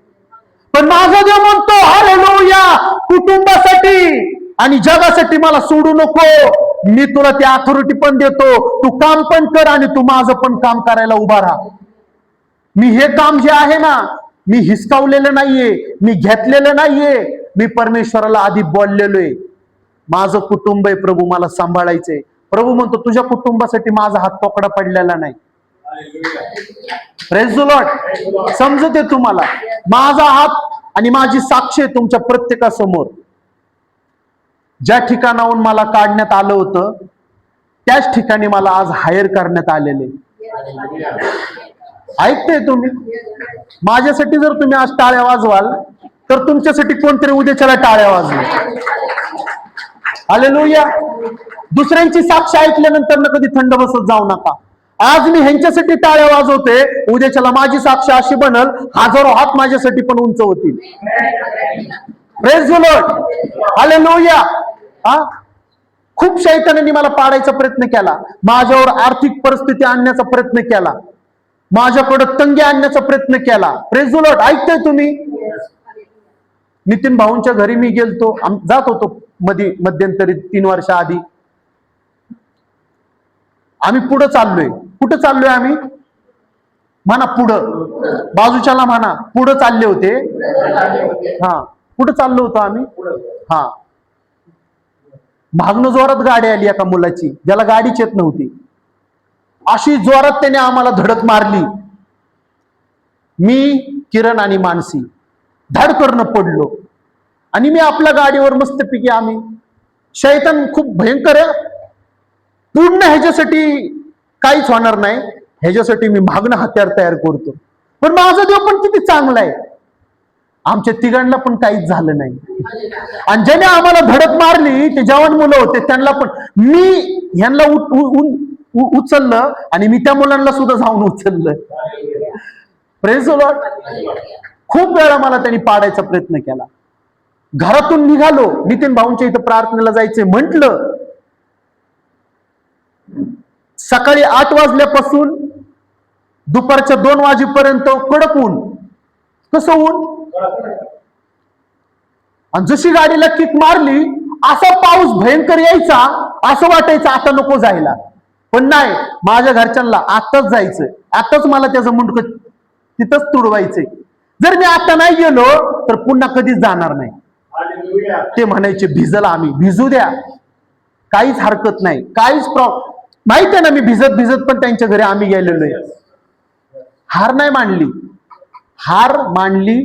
पण माझा देव म्हणतो हालेलुया, कुटुंबासाठी आणि जगासाठी मला सोडू नको. मी तुला ती अथॉरिटी पण देतो. तू काम पण कर आणि तू माझं पण काम करायला उभा राहा. मी हे काम जे आहे ना, मी हिसकावलेलं नाहीये, मी घेतलेलं नाहीये. मी परमेश्वराला आधी बोललेलो आहे. माझं कुटुंब आहे प्रभू, मला सांभाळायचंय. प्रभू म्हणतो तुझ्या कुटुंबासाठी माझा हात तोकडा पडलेला नाही. Praise the lord. समजते तुम्हाला? माझा हात आणि माझी साक्ष आहे तुमच्या प्रत्येकासमोर. ज्या ठिकाणाहून मला काढण्यात आलं होतं त्याच ठिकाणी मला आज हायर करण्यात आलेले. ऐकते तुम्ही? माझ्यासाठी जर तुम्ही आज टाळ्या वाजवाल तर तुमच्यासाठी कोणतरी उद्याच्याला टाळ्या वाजवेल. हालेलुया. दुसऱ्यांची साक्ष ऐकल्यानंतर ना कधी थंड बसत जाऊ नका. आज मी ह्यांच्यासाठी टाळ्या वाजवते, उद्याच्याला माझी साक्ष अशी बनल, हजारो हात माझ्यासाठी पण उंच होतील. Praise the lord. हालेलुया. खूप शैतानांनी मला पाडायचा प्रयत्न केला, माझ्यावर आर्थिक परिस्थिती आणण्याचा प्रयत्न केला, माझ्याकडे तंगी आणण्याचा प्रयत्न केला. Praise the Lord. ऐकताय तुम्ही? नितीन भाऊंच्या घरी मी गेलतो, जात होतो मध्यंतरी 3 वर्ष आधी. आम्ही पुढे चाललोय. कुठं चाललोय आम्ही? म्हणा पुढं, बाजूच्याला म्हणा. पुढं चालले होते. हा, कुठं चाललो होतो आम्ही? हा, मागणं जोरात गाडी आली एका मुलाची, ज्याला गाडीच येत नव्हती. अशी जोरात त्याने आम्हाला धडक मारली. मी, किरण आणि मानसी धडकरनं पडलो आणि मी आपल्या गाडीवर मस्तपैकी आम्ही. शैतान खूप भयंकर आहे. पूर्ण ह्याच्यासाठी काहीच होणार नाही, ह्याच्यासाठी मी मागणं हत्यार तयार करतो. पण माझा देव पण किती चांगला आहे, आमच्या तिघांना पण काहीच झालं नाही. आणि ज्याने आम्हाला धडक मारली ते जवान मुलं होते, त्यांना पण मी ह्यांना उचललं आणि मी त्या मुलांना सुद्धा जाऊन उचललं. Praise Lord. खूप वेळा मला त्यांनी पाडायचा प्रयत्न केला. घरातून निघालो, नितीन भाऊंच्या इथं प्रार्थनेला जायचंय म्हटलं, सकाळी 8 वाजल्यापासून दुपारच्या 2 वाजेपर्यंत कडक ऊन. कसं ऊन? आणि जशी गाडीला किक मारली, असा पाऊस भयंकर यायचा, असं वाटायचं आता नको जायला. पण नाही, माझ्या घरच्यांना आताच जायचंय, आताच मला त्याचं मुंडकं तिथंच तुडवायचंय. जर मी आता नाही गेलो तर पुन्हा कधीच जाणार नाही. ते म्हणायचे भिजल आम्ही, भिजू द्या, काहीच हरकत नाही, काहीच माहिती आहे ना, मी भिजत भिजत पण त्यांच्या घरी आम्ही गेलेलो आहे. हार नाही मांडली, हार मांडली.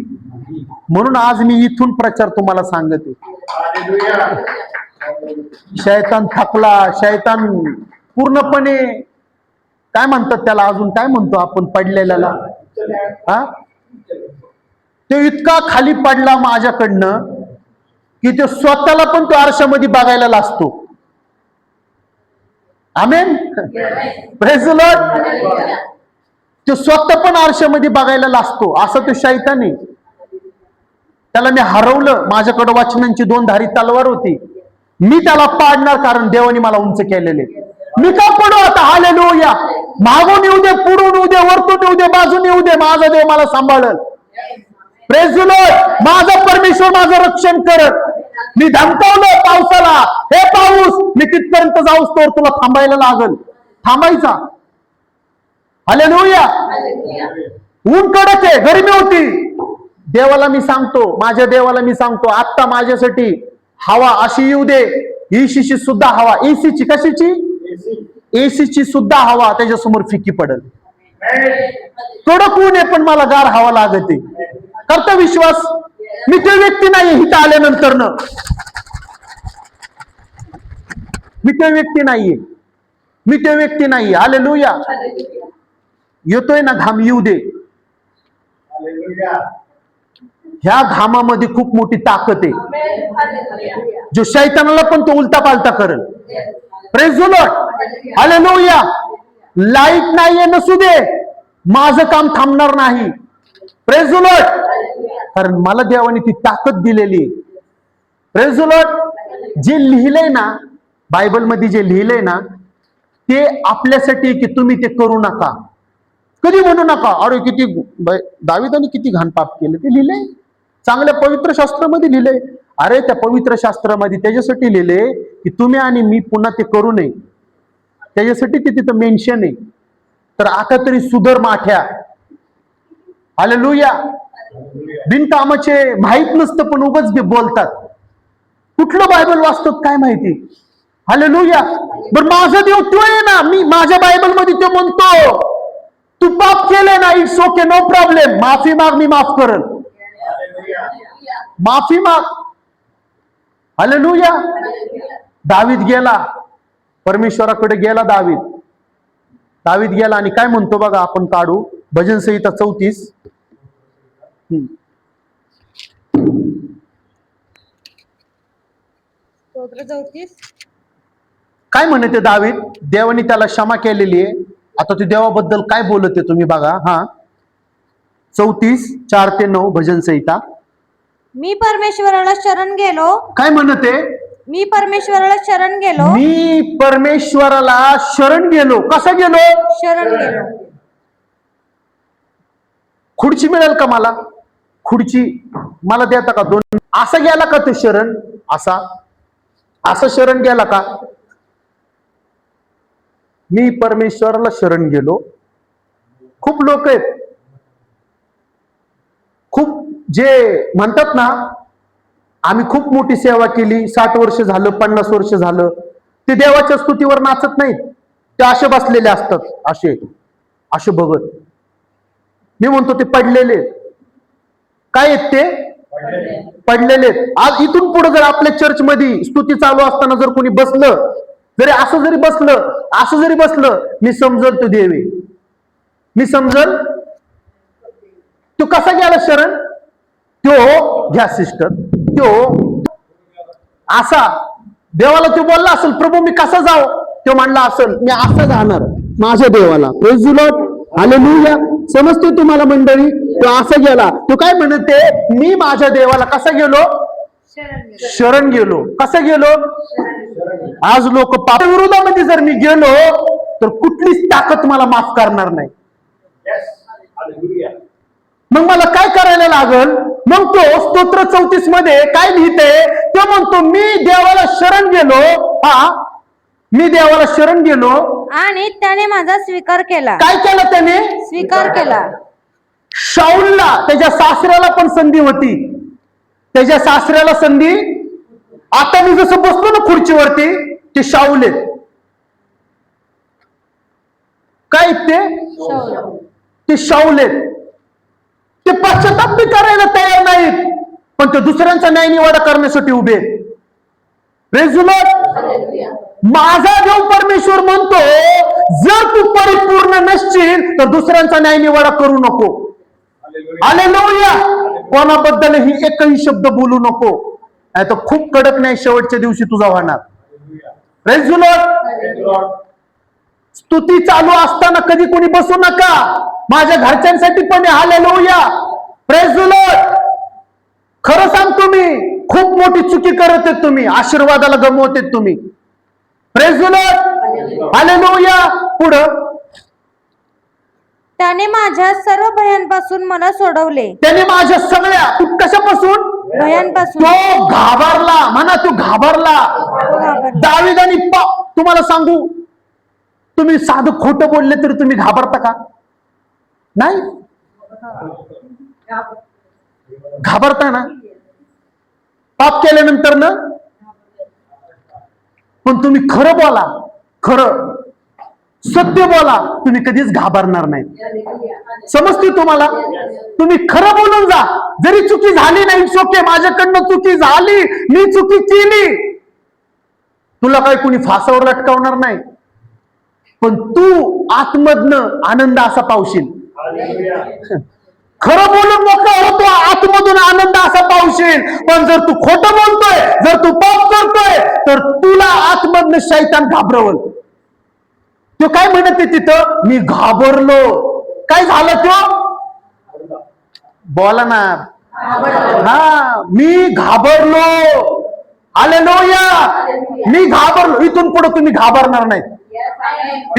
म्हणून आज मी इथून प्रचार तुम्हाला सांगते. शैतान थकला, शैतान पूर्णपणे काय म्हणतात त्याला, अजून काय म्हणतो आपण पडलेल्याला, हा, तो इतका खाली पडला माझ्याकडनं की तो स्वतःला पण तो आरशामध्ये बघायला लागतो. आमेन, प्रेज द लॉर्ड. तो स्वतः पण आरशामध्ये बघायला लागतो. असा तो शैतान आहे. त्याला मी हरवलं. माझ्याकडे वाचनांची 2 धारी तलवार होती. मी त्याला पाडणार, कारण देवाने मला उंच केलेले. मी का पडू आता? हालेलुया. मागून येऊ दे, पुढून येऊ दे, वरतून येऊ दे, बाजून येऊ दे, माझा देव मला सांभाळल. Praise the Lord. माझा परमेश्वर माझं रक्षण करत. मी धमकावलं पावसाला, हे पाऊस, मी तिथपर्यंत जाऊस तर तुला थांबायला लागल. थांबायचा. हालेलुया. ऊन कडक आहे, गरमी होती. देवाला मी सांगतो, माझ्या देवाला मी सांगतो, आता माझ्यासाठी हवा अशी येऊ दे, एसीची सुद्धा हवा, एसीची, कशाची? एसीची सुद्धा हवा त्याच्यासमोर फिकी पडल. कडक ऊन आहे पण मला गार हवा लागते. करता विश्वास? मी ते व्यक्ती नाही इथं आल्यानंतर न, मी ते व्यक्ती नाहीये, मी ते व्यक्ती नाहीये. हालेलुया. येतोय ना घाम, येऊ दे. ह्या घामामध्ये खूप मोठी ताकद आहे, जो शैतानाला पण तो उलटा पालटा करेल. Praise the lord. Hallelujah. Light नाहीये, नसू दे, माझं काम थांबणार नाही. Praise the lord. कारण मला देवाने ती ताकद दिलेली. Praise the Lord. जे लिहिलंय ना बायबल मध्ये, जे लिहिलंय ना, ते आपल्यासाठी की तुम्ही ते करू नका. कधी म्हणू नका अरे किती दाविदाने किती घाण पाप केलं. ते लिहिलंय चांगल्या पवित्र शास्त्रामध्ये लिहिलंय. अरे त्या पवित्र शास्त्रामध्ये त्याच्यासाठी लिहिले की तुम्ही आणि मी पुन्हा ते करू नये, त्याच्यासाठी ते तिथं मेन्शन आहे. तर आता तरी सुधर माठ्या. हालेलुया. बिनकामाचे माहित नसतं पण उगाच बोलतात. कुठलं बायबल वाचतात काय माहिती. हालेलुया. बरं माझा देव तो आहे ना, मी माझ्या बायबल मध्ये तो म्हणतो तू पाप केले ना, इट्स ओके, नो प्रॉब्लेम, माफी माग, मी माफ करल. माफी माग. हालेलुया. दावीद गेला, परमेश्वराकडे गेला. दावीद गेला आणि काय म्हणतो बघा, आपण काढू भजन संहिता 34. काय म्हणते दावीद? देवाने त्याला क्षमा केलेली आहे. आता ते देवाबद्दल काय बोलते तुम्ही बघा. हा 34:4 ते 9 भजन संहिता. मी परमेश्वराला शरण गेलो. काय म्हणते? मी परमेश्वराला शरण गेलो. मी परमेश्वराला शरण गेलो. कसं गेलो? शरण गेलो. खुर्ची मिळेल का मला? खुर्ची मला देता का 2? असा गेला का तो शरण? असं शरण गेला का? मी परमेश्वराला शरण गेलो. खूप लोक आहेत, खूप जे म्हणतात ना आम्ही खूप मोठी सेवा केली, 60 वर्ष झालं, 50 वर्ष झालं, ते देवाच्या स्तुतीवर नाचत नाहीत. ते असे बसलेले असतात, असे बघत. मी म्हणतो ते पडलेले. काय आहेत ते? पडलेले. आज इथून पुढे जर आपल्या चर्च मध्ये स्तुती चालू असताना जर कोणी बसलं, जरी असं जरी बसलं, मी समजल तो देव आहे. मी समजल तो कसा गेला शरण. तो घ्या सिस्टर, तो असा देवाला तो बोलला असेल, प्रभू मी कसा जाऊ? तो म्हणला असेल मी असा जाणार माझ्या देवाला. Praise the lord. हालेलुया. समजते तुम्हाला मंडळी? तो असं गेला, तो काय म्हणते, मी माझ्या देवाला कसा गेलो? शरण गेलो. कसं गेलो? आज लोक पाप विरोधामध्ये जर मी गेलो तर कुठलीच ताकद मला माफ करणार नाही. मग मला काय करायला लागल? मग तो स्तोत्र 34 मध्ये काय लिहिते? तो म्हणतो मी देवाला शरण गेलो. मी देवाला शरण गेलो आणि त्याने माझा स्वीकार केला. काय केलं त्याने? स्वीकार केला. शाऊलला त्याच्या सासऱ्याला पण संधी होती. त्याच्या सासऱ्याला संधी, आता मी जसं बसलो ना खुर्चीवरती, ते शाऊल आहेत. काय ते शाऊल आहेत. ते पश्चाताप बी करायला तयार नाहीत, पण ते दुसऱ्यांचा न्याय निवाडा करण्यासाठी उभे. Praise the Lord. माझा देव परमेश्वर म्हणतो, जर तू परिपूर्ण नसशील तर दुसऱ्यांचा न्याय निवाडा करू नको. हालेलुया. कोणाबद्दलही एकही शब्द बोलू नको, नाही तर खूप कडक नाही शेवटच्या दिवशी तुझा होणार. Praise the Lord. स्तुती चालू असताना कधी कोणी बसू नका. माझ्या घरच्यांसाठी पण हालेलुया. Praise the Lord. खरं सांगतो मी, खूप मोठी चुकी करत आहेत तुम्ही, आशीर्वादाला गमवत तुम्ही. Praise the lord. हालेलुया. पुढं, त्याने माझ्या सर्व भयांपासून मला सोडवले. त्याने माझ्या सगळ्या, कशापासून? भयांपासून. तो घाबरला. म्हणा, तो घाबरला. दावीद आणि तुम्हाला सांगू, तुम्ही साधं खोटं बोलले तरी तुम्ही घाबरता का? नाही घाबरता ना? पाप केल्यानंतर ना, पण तुम्ही खरं बोला, खरं सत्य बोला, तुम्ही कधीच घाबरणार नाही. समजते तुम्हाला? तुम्ही खरं बोलून जा. जरी चुकी झाली नाही, शोके माझ्याकडनं चुकी झाली, मी चुकी केली, तुला काही कुणी फासावर लटकावणार नाही, पण तू आतमधनं आनंद असा पावशील. खरं बोलून मोकळा होतो, आतमधून आनंद असा पावशील. पण जर तू खोटं बोलतोय, जर तू पाप करतोय, तर तुला आतमधनं शैतान घाबरवल. तो काय म्हणत आहे तिथं? मी घाबरलो. काय झालं? तो बोला ना. मी घाबरलो. हालेलुया. मी घाबरलो. इथून पुढे तुम्ही घाबरणार नाही.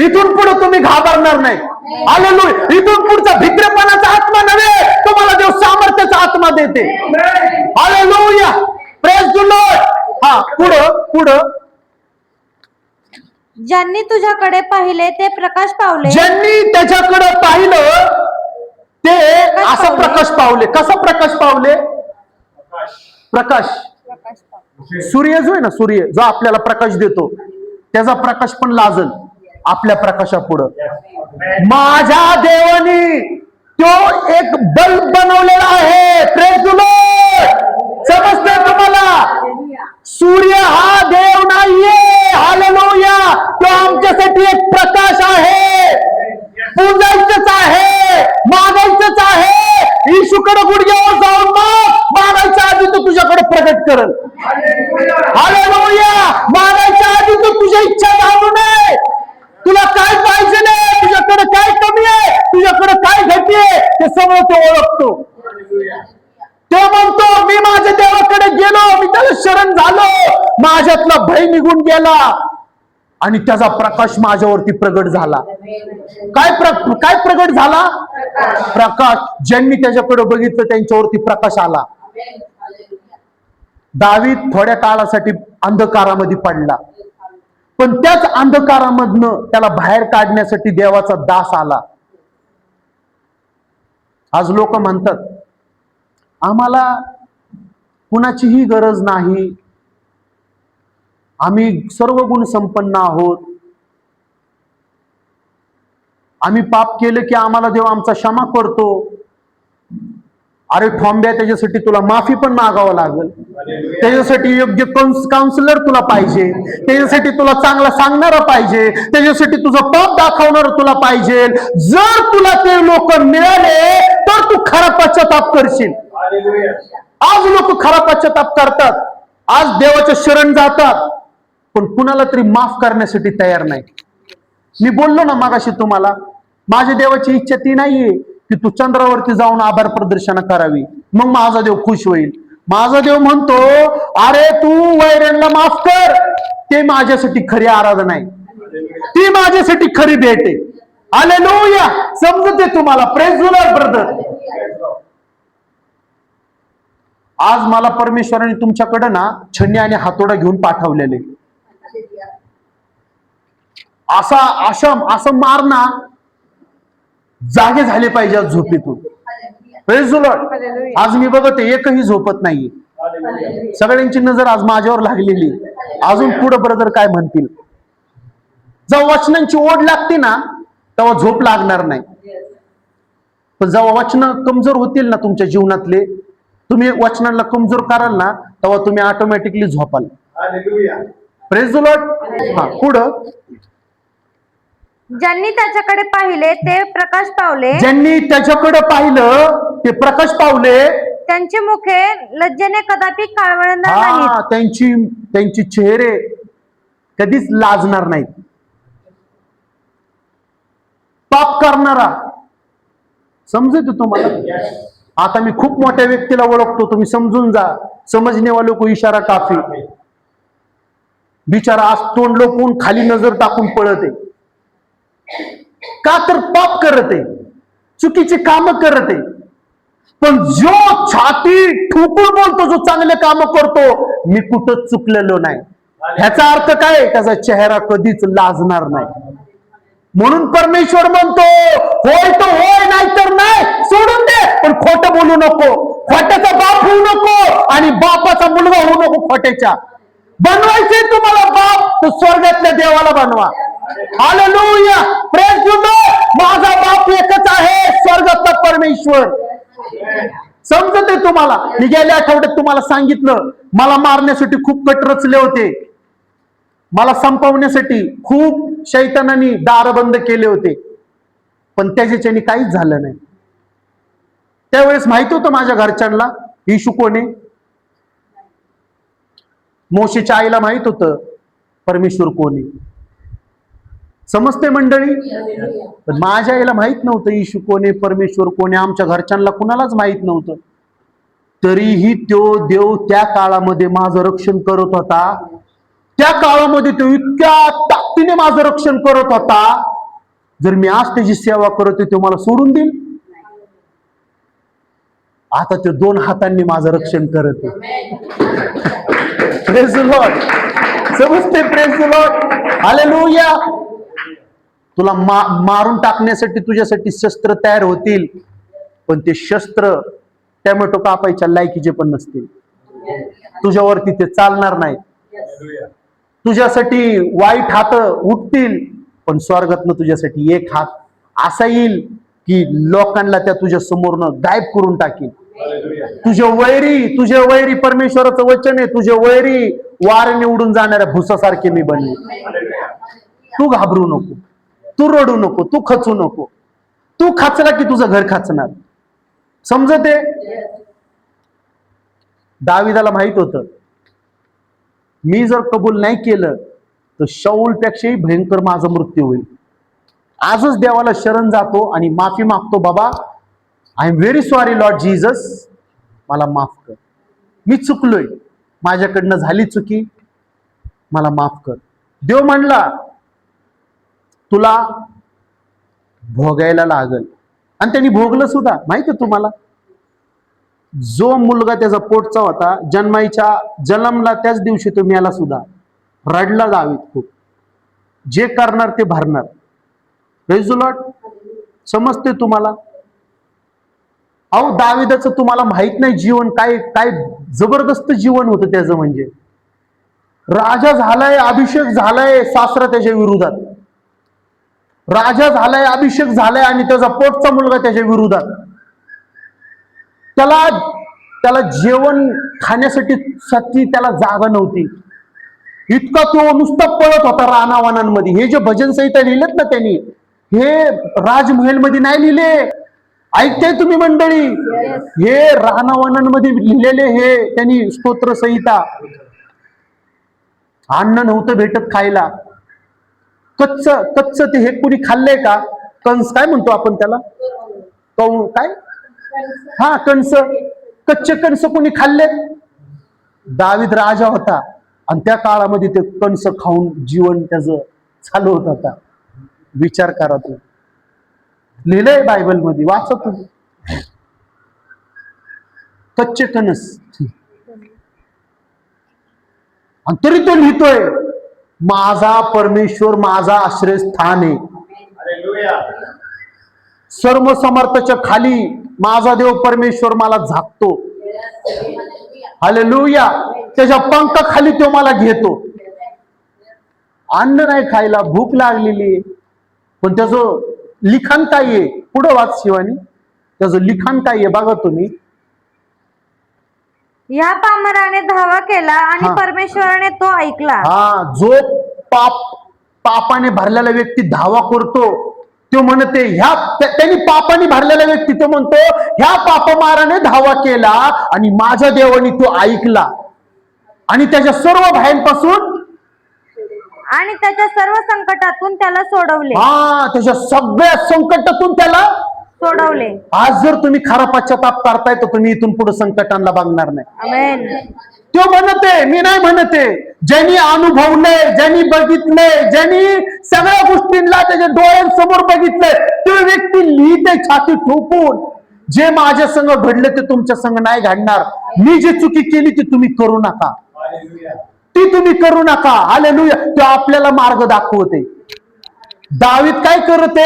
इथून पुढे तुम्ही घाबरणार नाही. हालेलुया. इथून पुढचा भित्रेपणाचा आत्मा नव्हे, तुम्हाला देव सामर्थ्याचा आत्मा देते. हालेलुया. Praise the Lord. पुढं ज्यांनी तुझ्याकडे पाहिले ते प्रकाश पावले. ज्यांनी त्याच्याकडे पाहिलं ते असा प्रकाश पावले. कसा प्रकाश पावले? प्रकाश. सूर्य जो आहे ना, सूर्य जो आपल्याला प्रकाश देतो, त्याचा प्रकाश पण लाजल आपल्या प्रकाशापुढं. माझ्या देवानी तो एक बल्ब बनवलेला आहे. Praise the Lord. समजतंय तुम्हाला? सूर्य हा देव नाहीये. हालेलुया. तो आमच्यासाठी एक प्रकाश आहे. पूजायचंच आहे, मागायचंच आहे. येशूकडे गुडघ्यावर जाऊन मागायच्या आधी तो तुझ्याकडे प्रगट करल. हालेलुया. मागायच्या आधी तो तुझ्या इच्छा जाणू नये. तुला काय पाहिजे नाही, तुझ्याकडे काय कमी आहे, तुझ्याकडे काय घटी आहे, ते सगळं तो ओळखतो. तो म्हणतो, मी माझ्या देवाकडे गेलो, मी त्याला शरण झालो, माझ्यातला भय निघून गेला आणि त्याचा प्रकाश माझ्यावरती प्रगट झाला. काय प्रगट झाला? प्रकाश. ज्यांनी त्याच्याकडे बघितलं त्यांच्यावरती प्रकाश आला. दावीद थोड्या काळासाठी अंधकारामध्ये पडला, पण त्याच अंधकारामधनं त्याला बाहेर काढण्यासाठी देवाचा दास आला. आज लोक म्हणतात, आम्हाला कुणाचीही गरज नाही, आम्ही सर्व गुण संपन्न आहोत, आम्ही पाप केलं की आम्हाला देव आमचा क्षमा करतो. अरे ठोंब्या, त्याच्यासाठी तुला माफी पण मागावं लागेल. त्याच्यासाठी योग्य काउन्सिलर तुला पाहिजे, त्याच्यासाठी तुला चांगला सांगणारा पाहिजे, त्याच्यासाठी तुझं पाप दाखवणार तुला पाहिजे. जर तुला ते लोक मिळाले तर तू खरा पश्चाताप करशील. आज लोक खरा पश्चाताप करतात, आज देवाच्या शरण जातात, पण कुणाला तरी माफ करण्यासाठी तयार नाही. मी बोललो ना मागाशी तुम्हाला, माझ्या देवाची इच्छा ती नाहीये की तू चंद्रावरती जाऊन आभार प्रदर्शन करावी, मग माझा देव खुश होईल. माझा देव म्हणतो, अरे तू वैऱ्यांना माफ कर, ते माझ्यासाठी खरी आराधना आहे, ती माझ्यासाठी खरी भेट आहे. हालेलुया. समजते तुम्हाला? Praise the Lord brother. आज मला परमेश्वराने तुमच्याकडे ना छन्नी आणि हातोडा घेऊन पाठवलेले. असं मारणा जागे झाले पाहिजे आज झोपेतून. Praise the Lord. आज मी बघते एकही झोपत नाहीये. सगळ्यांची नजर आज माझ्यावर लागलेली. अजून पुढे ब्रदर काय म्हणतील. जेव्हा वचनांची ओढ लागते ना तेव्हा झोप लागणार नाही. पण जेव्हा वचन कमजोर होतील ना तुमच्या जीवनातले, तुम्ही वचनाला कमजोर कराल ना, तेव्हा तुम्ही ऑटोमॅटिकली झोपाल. Praise the lord. हा, पुढं. ज्यांनी त्याच्याकडे पाहिले ते प्रकाश पावले, ज्यांनी त्याच्याकडे पाहिलं ते प्रकाश पावले, त्यांची मुखे लज्जेने कदापि काळवळणार हा, नाहीत. त्यांची चेहरे कधीच लाजणार नाहीत. पाप करणारा समजतो तुम्हाला? आता मी खूप मोठ्या व्यक्तीला ओळखतो, तुम्ही समजून जा. समजने वालों को इशारा काफी. बिचारा आज तोंड लोकून खाली नजर टाकून पळते. का तर पाप करते, चुकीची कामं करते. पण जो छाती ठोकून बोलतो, जो चांगले काम करतो, मी कुठं चुकलेलो नाही, ह्याचा अर्थ काय? त्याचा चेहरा कधीच लाजणार नाही. म्हणून परमेश्वर म्हणतो, होय तो होय, नाही तर नाही, सोडून दे, पण खोटं बोलू नको. खोट्याचा बाप होऊ नको आणि बापाचा मुलगा होऊ नको खोट्याच्या. बनवायचे तुम्हाला बाप, तो स्वर्गातल्या देवाला बनवा. हालेलुया. Praise the Lord. माझा बाप एकच आहे, स्वर्गातला परमेश्वर. समजते तुम्हाला? मी गेल्या आठवड्यात तुम्हाला सांगितलं, मला मारण्यासाठी खूप कट रचले होते, मला संपवण्यासाठी खूप शैतानाने दार बंद केले होते, पण त्याच्याने काहीच झालं नाही. त्यावेळेस माहिती होतं माझ्या घरच्यांना येशू कोण आहे. मोशेच्या आईला माहित होतं परमेश्वर कोण आहे. समजते मंडळी? पण माझ्या आईला माहित नव्हतं येशू कोण आहे, परमेश्वर कोण आहे. आमच्या घरच्यांना कुणालाच माहित नव्हतं. तरीही तो देव त्या काळामध्ये माझं रक्षण करत होता. त्या काळामध्ये तो इतक्या ताकदीने माझं रक्षण करत होता. जर मी आज त्याची सेवा करत तो मला सोडून देईल? आता ते 2 हातांनी माझं रक्षण करत आहे. Praise the lord. समजते? Praise the lord. हालेलुया. तुला मारून टाकण्यासाठी तुझ्यासाठी शस्त्र तयार होतील, पण ते शस्त्र टोमॅटो कापायच्या लायकीचे पण नसतील. तुझ्यावरती ते चालणार नाही. तुझ्यासाठी वाईट हात उठतील, पण स्वर्गातनं तुझ्यासाठी एक हात असा येईल की लोकांना त्या तुझ्या समोरनं गायब करून टाकील. तुझे वैरी परमेश्वराचं वचन आहे, तुझे वैरी वाऱ्याने उडून जाणाऱ्या भुसासारखे मी बनले. तू घाबरू नको, तू रडू नको, तू खचू नको. तू खचला की तुझं घर खचणार. समजते? दाविदाला माहित होतं, मी जर कबूल नाही केलं तर शाऊलपेक्षाही भयंकर माझा मृत्यू होईल. आजच देवाला शरण जातो आणि माफी मागतो, बाबा I am very sorry Lord Jesus, मला माफ कर, मी चुकलोय, माझ्याकडनं झाली चुकी, मला माफ कर. देव म्हणला तुला भोगायला लागल, आणि त्यांनी भोगलं सुद्धा. माहिती तुम्हाला? जो मुलगा त्याचा पोटचा होता, जन्मला त्याच दिवशी तो मेला सुद्धा. रडला दावीद खूप. जे करणार ते भरणार. Praise the lord. समजते तुम्हाला? अहो दाविदाचं तुम्हाला माहित नाही जीवन काय काय जबरदस्त जीवन होतं त्याचं. म्हणजे राजा झालाय, अभिषेक झालाय, सासरा त्याच्या विरोधात. राजा झालाय, अभिषेक झालाय, आणि त्याचा पोटचा मुलगा त्याच्या विरोधात. त्याला जेवण खाण्यासाठी त्याला जागा नव्हती. इतका तो नुसता पळत होता रानावानांमध्ये. हे जे भजन संहिता लिहिलेत ना त्यांनी, हे राजमहल मध्ये नाही लिहिले. ऐकताय तुम्ही मंडळी? हे रानावानांमध्ये लिहिलेले हे त्यांनी स्तोत्र संहिता. अन्न नव्हतं भेटत खायला. कच्च ते हे कोणी खाल्लंय का? कंस काय म्हणतो आपण त्याला? काय हा कंस, कच्चे कंस कोणी खाल्ले? दावीद राजा होता आणि त्या काळामध्ये ते कंस खाऊन जीवन त्याचं चालू होत होता. विचार करा, तू लिहिलंय बायबल मध्ये, वाचा तू. कच्चे कणस, आणि तरी तो लिहितोय माझा परमेश्वर माझा आश्रयस्थान आहे. सर्व समर्थाच्या खाली माझा देव परमेश्वर मला झाकतो. हालेलुया. त्याच्या पंखाखाली तो मला घेतो. अन्न नाही खायला, भूक लागलेली, पण त्याचं लिखाण काय आहे? पुढं वाच शिवानी, त्याचं लिखाण काय आहे बघा तुम्ही. या पामराने धावा केला आणि परमेश्वराने तो ऐकला. हा, जो पापाने भरलेला व्यक्ती धावा करतो, तो म्हणते त्यांनी पापाने भरलेला व्यक्ती तो म्हणतो ह्या पापमाराने धावा केला आणि माझ्या देवाने तो ऐकला आणि त्याच्या सर्व भयांपासून आणि त्याच्या सर्व संकटातून त्याला सोडवले. हा, त्याच्या सगळ्या संकटातून त्याला सोडवले. आज जर तुम्ही खरा पश्चाताप करताय तर तुम्ही इथून पुढे संकटांना बघणार नाही. आमेन. तो म्हणते, मी नाही म्हणते, ज्यांनी अनुभवलंय, ज्यांनी बघितलंय, ज्यांनी सगळ्या गोष्टींना त्याच्या डोळ्यांसमोर बघितलंय, तो व्यक्ती लिहिते छाती ठोकून, जे माझ्या संग घडलं ते तुमच्या संग नाही घडणार. मी जी चुकी केली ती तुम्ही करू नका, ती तुम्ही करू नका. हालेलुया. तो आपल्याला मार्ग दाखवते. दावीद काय करते?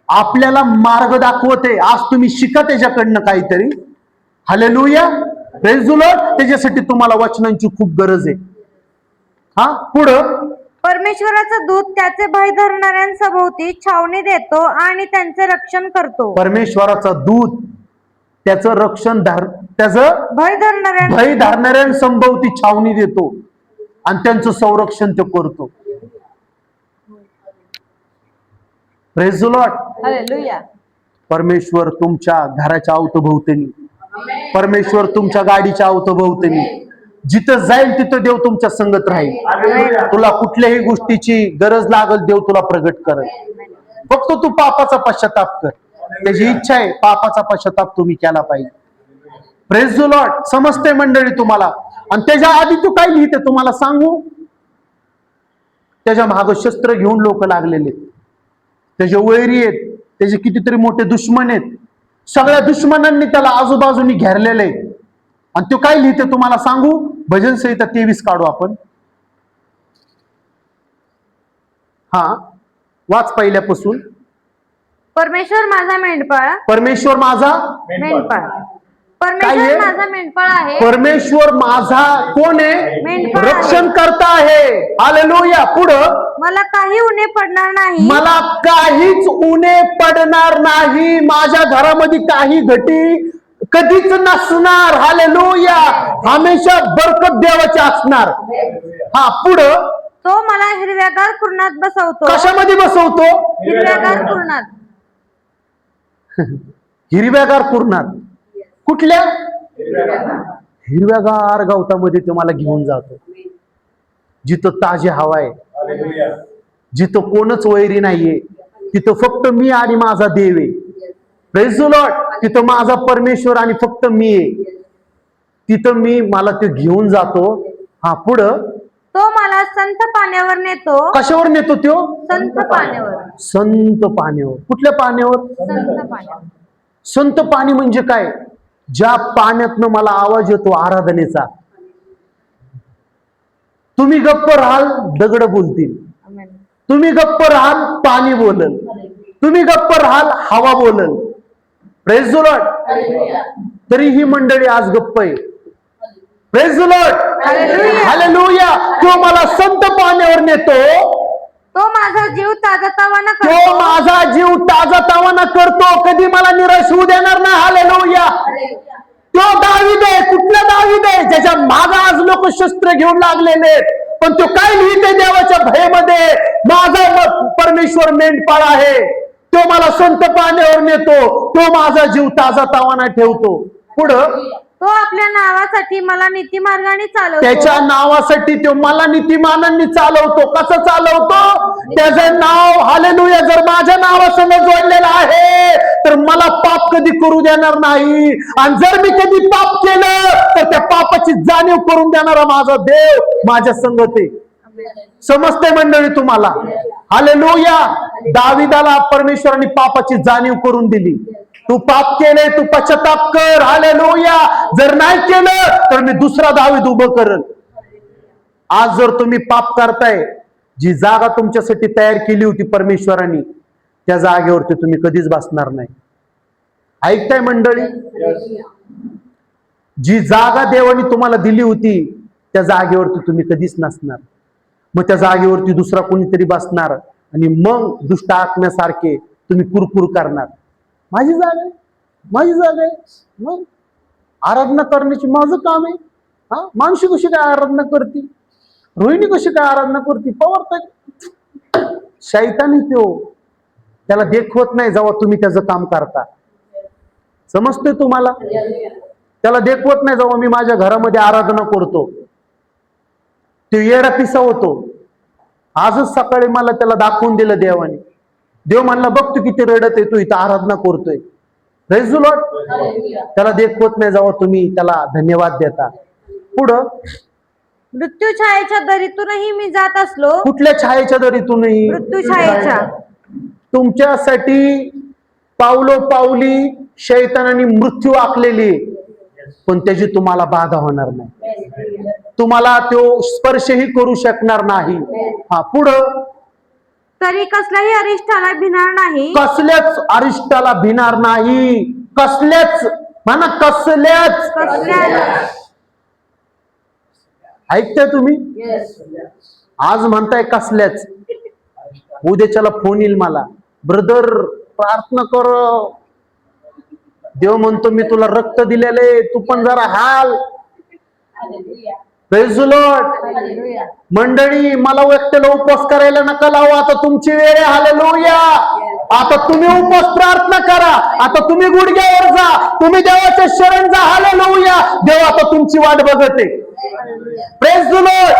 आपल्याला मार्ग दाखवते. आज तुम्ही शिका त्याच्याकडनं काहीतरी. हालेलुया. Praise the Lord. त्याच्यासाठी तुम्हाला वचनांची खूप गरज आहे. हा, पुढं. परमेश्वराचा दूत त्याचे भय धरणाऱ्यांसभोवती छावणी देतो आणि त्यांचे रक्षण करतो. परमेश्वराचा दूत त्याचं रक्षण त्याचं भय धरणाऱ्यांसंभोवती छावणी देतो आणि त्यांचं संरक्षण तो करतो. Praise the lord. हालेलुया. परमेश्वर तुमच्या घराच्या अवतीभोवतीने, परमेश्वर तुमच्या गाडीच्या अवतीभोवतीने, जिथं जाईल तिथं देव तुमच्या संगत राहील. तुला कुठल्याही गोष्टीची गरज लागल, देव तुला प्रगट करेल. फक्त तू पापाचा पश्चाताप कर. त्याची इच्छा आहे पापाचा पश्चाताप तुम्ही केला पाहिजे. Praise the lord. समजते मंडळी तुम्हाला? आणि त्याच्या आधी तू काय लिहिते तुम्हाला सांगू? त्याच्या माग शस्त्र घेऊन लोक लागलेले, त्याचे वैरी आहेत, त्याचे कितीतरी मोठे दुश्मन आहेत. सगळ्या दुश्मनांनी त्याला आजूबाजूनी घेरलेले आहे. आणि तो काय लिहिते तुम्हाला सांगू? भजन संहिता 23 काढू आपण. हा, वाच पहिल्यापासून. परमेश्वर माझा मेंढपाळ. परमेश्वर माझा मेंढपाळ. परमेश्वर माझा मेंढपाळ आहे. परमेश्वर माझा कोण आहे? मेंढपाळ. रक्षण करता आहे. हालेलुया. पुढं. मला काही उणे पडणार नाही. मला काहीच उणे पडणार नाही. माझ्या घरामध्ये काही घटी कधीच नसणार. हालेलुया. हमेशा बरकत देवाची असणार. हा, पुढं. तो मला हिरव्यागार कुरणात बसवतो. कशामध्ये बसवतो? हिरव्यागार कुरणात. हिरव्यागार कुरणात. कुठल्या? हिरव्यागार गवतामध्ये तुम्हाला घेऊन जातो, जिथं ताजी हवा आहे, जिथं कोणच वैरी नाहीये, तिथं फक्त मी आणि माझा देव आहे. Praise the Lord. तिथं माझा परमेश्वर आणि फक्त मी आहे. तिथं मला ते घेऊन जातो. हा, पुढं. तो मला संत पाण्यावर नेतो. कशावर नेतो तो? संत पाण्यावर. संत पाण्यावर. कुठल्या पाण्यावर? संत पाण्यावर. संत पाणी म्हणजे काय? ज्या पाण्यातनं मला आवाज येतो आराधनेचा. तुम्ही गप्प राहाल, दगड बोलतील. तुम्ही गप्प राहाल, पाणी बोलल. तुम्ही गप्प राहाल, हवा बोलल. Praise the Lord. तरी ही मंडळी आज गप्प आहे. Praise the lord. हालेलुया. तो मला संत पाण्यावर नेतो. तो माझा जीव ताजातवाना तो करतो. माझा जीव ताजातवाना करतो. कधी मला निराश होऊ देणार नाही. हालेलुया. तो दावीद आहे. कुठला दावीद आहे? ज्याच्या मागे आज लोक शस्त्र घेऊन लागलेले, पण तो काय लिहिते देवाच्या भयमध्ये? माझा परमेश्वर मेंढपाळ आहे. तो मला संत पाण्यावर नेतो. तो माझा जीव ताजातवाना ठेवतो. पुढं. तो आपल्या नावासाठी मला नीतिमार्गाने चालवतो. त्याच्या नावासाठी तो मला नीतिमानांनी चालवतो. कसं चालवतो? त्याचं नाव हालेलुया जर माझ्या नावासंग जोडलेलं आहे तर मला पाप कधी करू देणार नाही. आणि जर मी कधी पाप केलं तर त्या पापाची जाणीव करून देणारा माझा देव माझ्या संगत आहे. समजते मंडळी तुम्हाला? हालेलुया. दाविदाला परमेश्वराने पापाची जाणीव करून दिली. तू पाप केले, तू पश्चाताप कर. हालेलुया. जर नाही केलं तर मी दुसरा दावीद उभं करल. आज जर तुम्ही पाप करताय, जी जागा तुमच्यासाठी तयार केली होती परमेश्वराने, त्या जागेवरती तुम्ही कधीच बसणार नाही. ऐकताय मंडळी? जी जागा देवाने तुम्हाला दिली होती त्या जागेवरती तुम्ही कधीच नसणार. मग त्या जागेवरती दुसरा कोणीतरी बसणार आणि मग दुष्ट आत्म्यासारखे तुम्ही कुरकुर करणार. माझी जागा आहे, माझी जागा आहे, मग आराधना करण्याची माझं काम आहे. हा, माणशी कशी काय आराधना करते, रोहिणी कशी काय आराधना करते, पवार शैतानी तो त्याला देखवत नाही जेव्हा तुम्ही त्याचं काम करता. समजतोय तुम्हाला? त्याला देखवत नाही जेव्हा मी माझ्या घरामध्ये आराधना करतो. तो येडा पिसा होतो. आजच सकाळी मला त्याला दाखवून दिलं देवाने. देव म्हणला बघ तू किती रडत आहे, तू इथं आराधना करतोय. Praise the Lord. त्याला देखवत नाही जेव्हा तुम्ही त्याला धन्यवाद देता. पुढं मृत्यू छायेच्या दरीतूनही मी जात असलो. कुठल्या छायेच्या दरीतूनही? मृत्यू छायेच्या. तुमच्यासाठी पावलोपावली शैतानाने मृत्यू आखलेली, पण त्याची तुम्हाला बाधा होणार नाही. तुम्हाला तो स्पर्शही करू शकणार नाही. हा, पुढं तरी कसल्याही अरिष्टाला भिणार नाही. कसल्याच अरिष्टाला भिणार नाही. कसल्याच म्हणा, कसल्याच. ऐकताय तुम्ही? आज म्हणताय कसल्याच, उद्याच्याला फोन येईल मला, ब्रदर प्रार्थना कर, देव म्हणतो मी तुला रक्त दिलेले, तू पण जरा हाल. Praise the Lord. मंडळी, मला व्यक्तीला उपवास करायला नका लावू. आता तुमची वेळ आहे. हालेलुया. आता तुम्ही उपवास प्रार्थना करा. आता तुम्ही गुडघ्यावर जा, तुम्ही देवाच्या शरण जा. हालेलुया. देव आता तुमची वाट बघत आहे. Praise the Lord.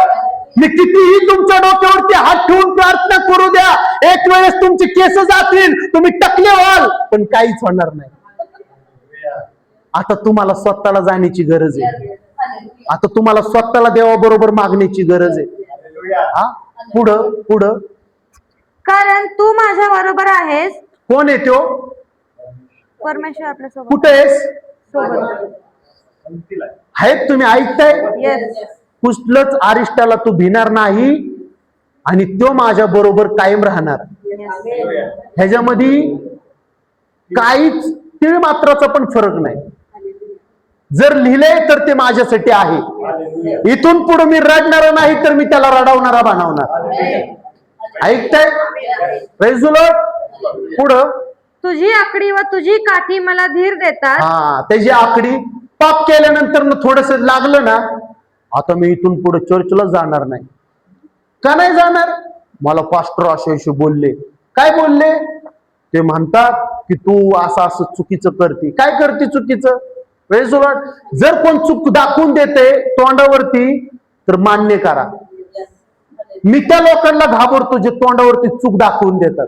मी कितीही तुमच्या डोक्यावरती हात ठेवून प्रार्थना करू द्या, एक वेळेस तुमचे केस जातील, तुम्ही टकले व्हाल, पण काहीच होणार नाही. आता तुम्हाला स्वतःला जाण्याची गरज आहे. आता तुम्हाला स्वतःला देवाबरोबर मागण्याची गरज आहे. हा, पुढं पुढं. कारण तू माझ्या बरोबर आहेस. कोण आहे तो? परमेश्वर आपल्या सोबत. कुठे आहेस? सोबत आहेत तुम्ही? ऐकताय? येस. कुठलंच अरिष्टाला तू भिणार नाही आणि तो माझ्या बरोबर कायम राहणार. ह्याच्यामध्ये काहीच तीळ मात्राचा पण फरक नाही. जर लिहिलंय तर ते माझ्यासाठी आहे. इथून पुढे मी रडणार नाही, तर मी त्याला रडवणारा बनवणार. ऐकताय? Praise the Lord. पुढं. तुझी आकडी व तुझी काठी मला धीर देतात. हा, त्याची आकडी. पाप केल्यानंतर थोडस लागलं ना, आता मी इथून पुढे चर्चला जाणार नाही. का नाही जाणार? मला पास्टर असे बोलले. काय बोलले? ते म्हणतात की तू असं असं चुकीचं करते. काय करते चुकीचं? Praise the Lord. जर कोण चूक दाखवून देते तोंडावरती तर मान्य करा. मी त्या लोकांना घाबरतो जे तोंडावरती चूक दाखवून देतात.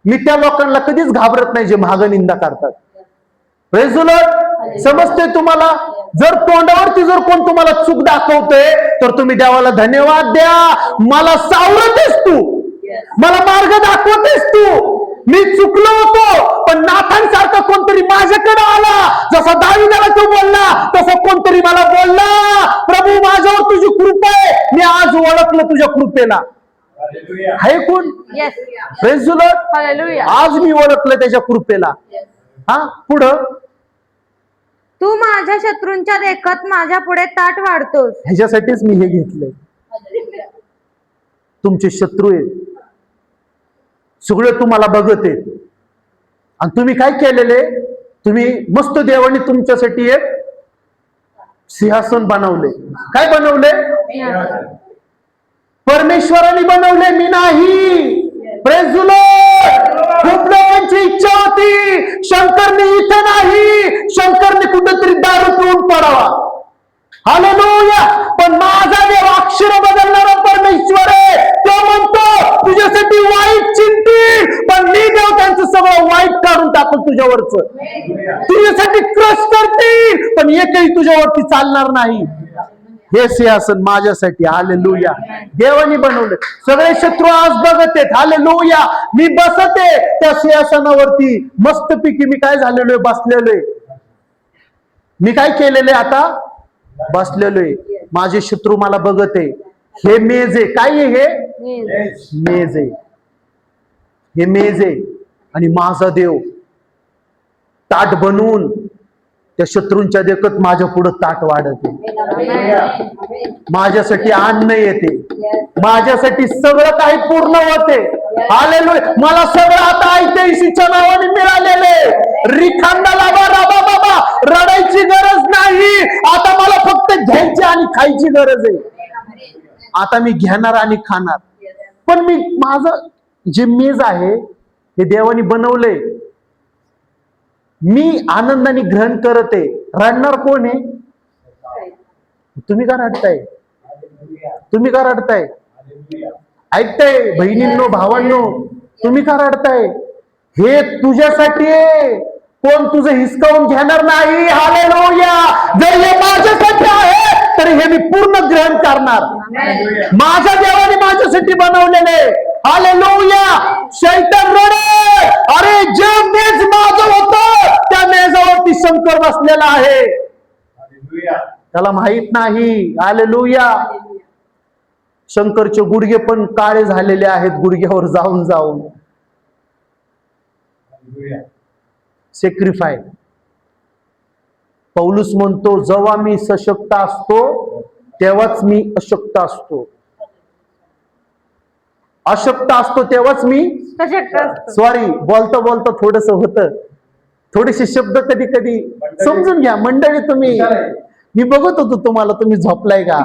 मी त्या लोकांना कधीच घाबरत नाही जे महाग निंदा करतात. Praise the lord. समजते तुम्हाला? जर तोंडावरती जर कोण तुम्हाला चूक दाखवते तर तुम्ही देवाला धन्यवाद द्या. मला सावरतेस तू, मला मार्ग दाखवतेस तू. मी चुकलो होतो, पण नाथांसारखा कोणतरी माझ्याकडे आला. जसा दाविदाला तू बोलला तसं कोणतरी मला बोलला, प्रभू माझ्यावर तुझी कृपा आहे. मी आज ओळखलं तुझ्या कृपेला. आहे कोण? Praise the Lord. आज मी ओळखलं त्याच्या कृपेला. हा, पुढं. तू माझ्या शत्रूंच्या देखत माझ्या पुढे ताट वाढतोस. ह्याच्यासाठीच मी हे घेतलंय. तुमचे शत्रू आहेत सगळे, तुम्हाला बघत आहेत. आणि तुम्ही काय केलेले? तुम्ही मस्त देवाने तुमच्यासाठी एक सिंहासन बनवले. काय बनवले? परमेश्वराने बनवले, मी नाही. Praise the Lord. खूप लोकांची इच्छा होती शंकरने इथे नाही, शंकरने कुठेतरी दारू पिऊन पडावा. हालेलुया. पण माझा देव अक्षर बदलणारा परमेश्वर आहे. तो म्हणतो तुझ्यासाठी तुझ्यावरच, तुझ्यासाठी क्रश करतील पण एकही तुझ्यावरती चालणार नाही. हे सिंहासन माझ्यासाठी. हालेलुया. देवानी बनवले. सगळे शत्रू आज बघत आहेत. हालेलुया. मी बसते त्या सिंहासनावरती मस्तपैकी. मी काय झालेलो आहे? बसलेलो आहे. मी काय केलेलं आहे? आता बसलेलो आहे. माझे शत्रू मला बघत आहे. हे मेज आहे. काय आहे हे? मेज आहे. हे मेज आहे आणि माझा देव ताट बनवून त्या शत्रूंच्या देखत माझ्या पुढे ताट वाढते. माझ्यासाठी अन्न येते. माझ्यासाठी सगळं काही पूर्ण होते. हालेलुया. मला सगळं आता ऐतिहासिकच्या नावाने मिळालेले. रिखांदाला बाबा बाबा रडायची गरज नाही. आता मला फक्त घ्यायची आणि खायची गरज आहे. आता मी घेणार आणि खाणार. पण मी माझं जे मेज आहे हे देवानी बनवलंय. मी आनंदाने ग्रहण करत आहे. रडणार कोण आहे? तुम्ही का रडताय? तुम्ही का रडताय? ऐकताय बहिणींनो, भावांनो, तुम्ही का रडताय? हे तुझ्यासाठी आहे. कोण तुझं हिसकावून घेणार नाही. हालेलुया. जर हे माझ्यासाठी आहे तर हे मी पूर्ण ग्रहण करणार. माझ्या देवाने माझ्यासाठी बनवलेले. हालेलुया. शैतान रडे. अरे जे मेज माझं होतं त्या मेजावरती शंकर बसलेला आहे. त्याला माहित नाही. हालेलुया. शंकरचे गुडघे पण काळे झालेले आहेत गुडघ्यावर जाऊन जाऊन. सॅक्रिफाय. पौलुस म्हणतो जेव्हा मी सशक्त असतो तेव्हाच मी अशक्त असतो. अशक्त असतो तेव्हाच मी सॉरी बोलता बोलता थोडस होतं. थोडेसे शब्द कधी कधी समजून घ्या मंडळी. तुम्ही मी बघत होतो तुम्हाला, तुम्ही झोपलाय का?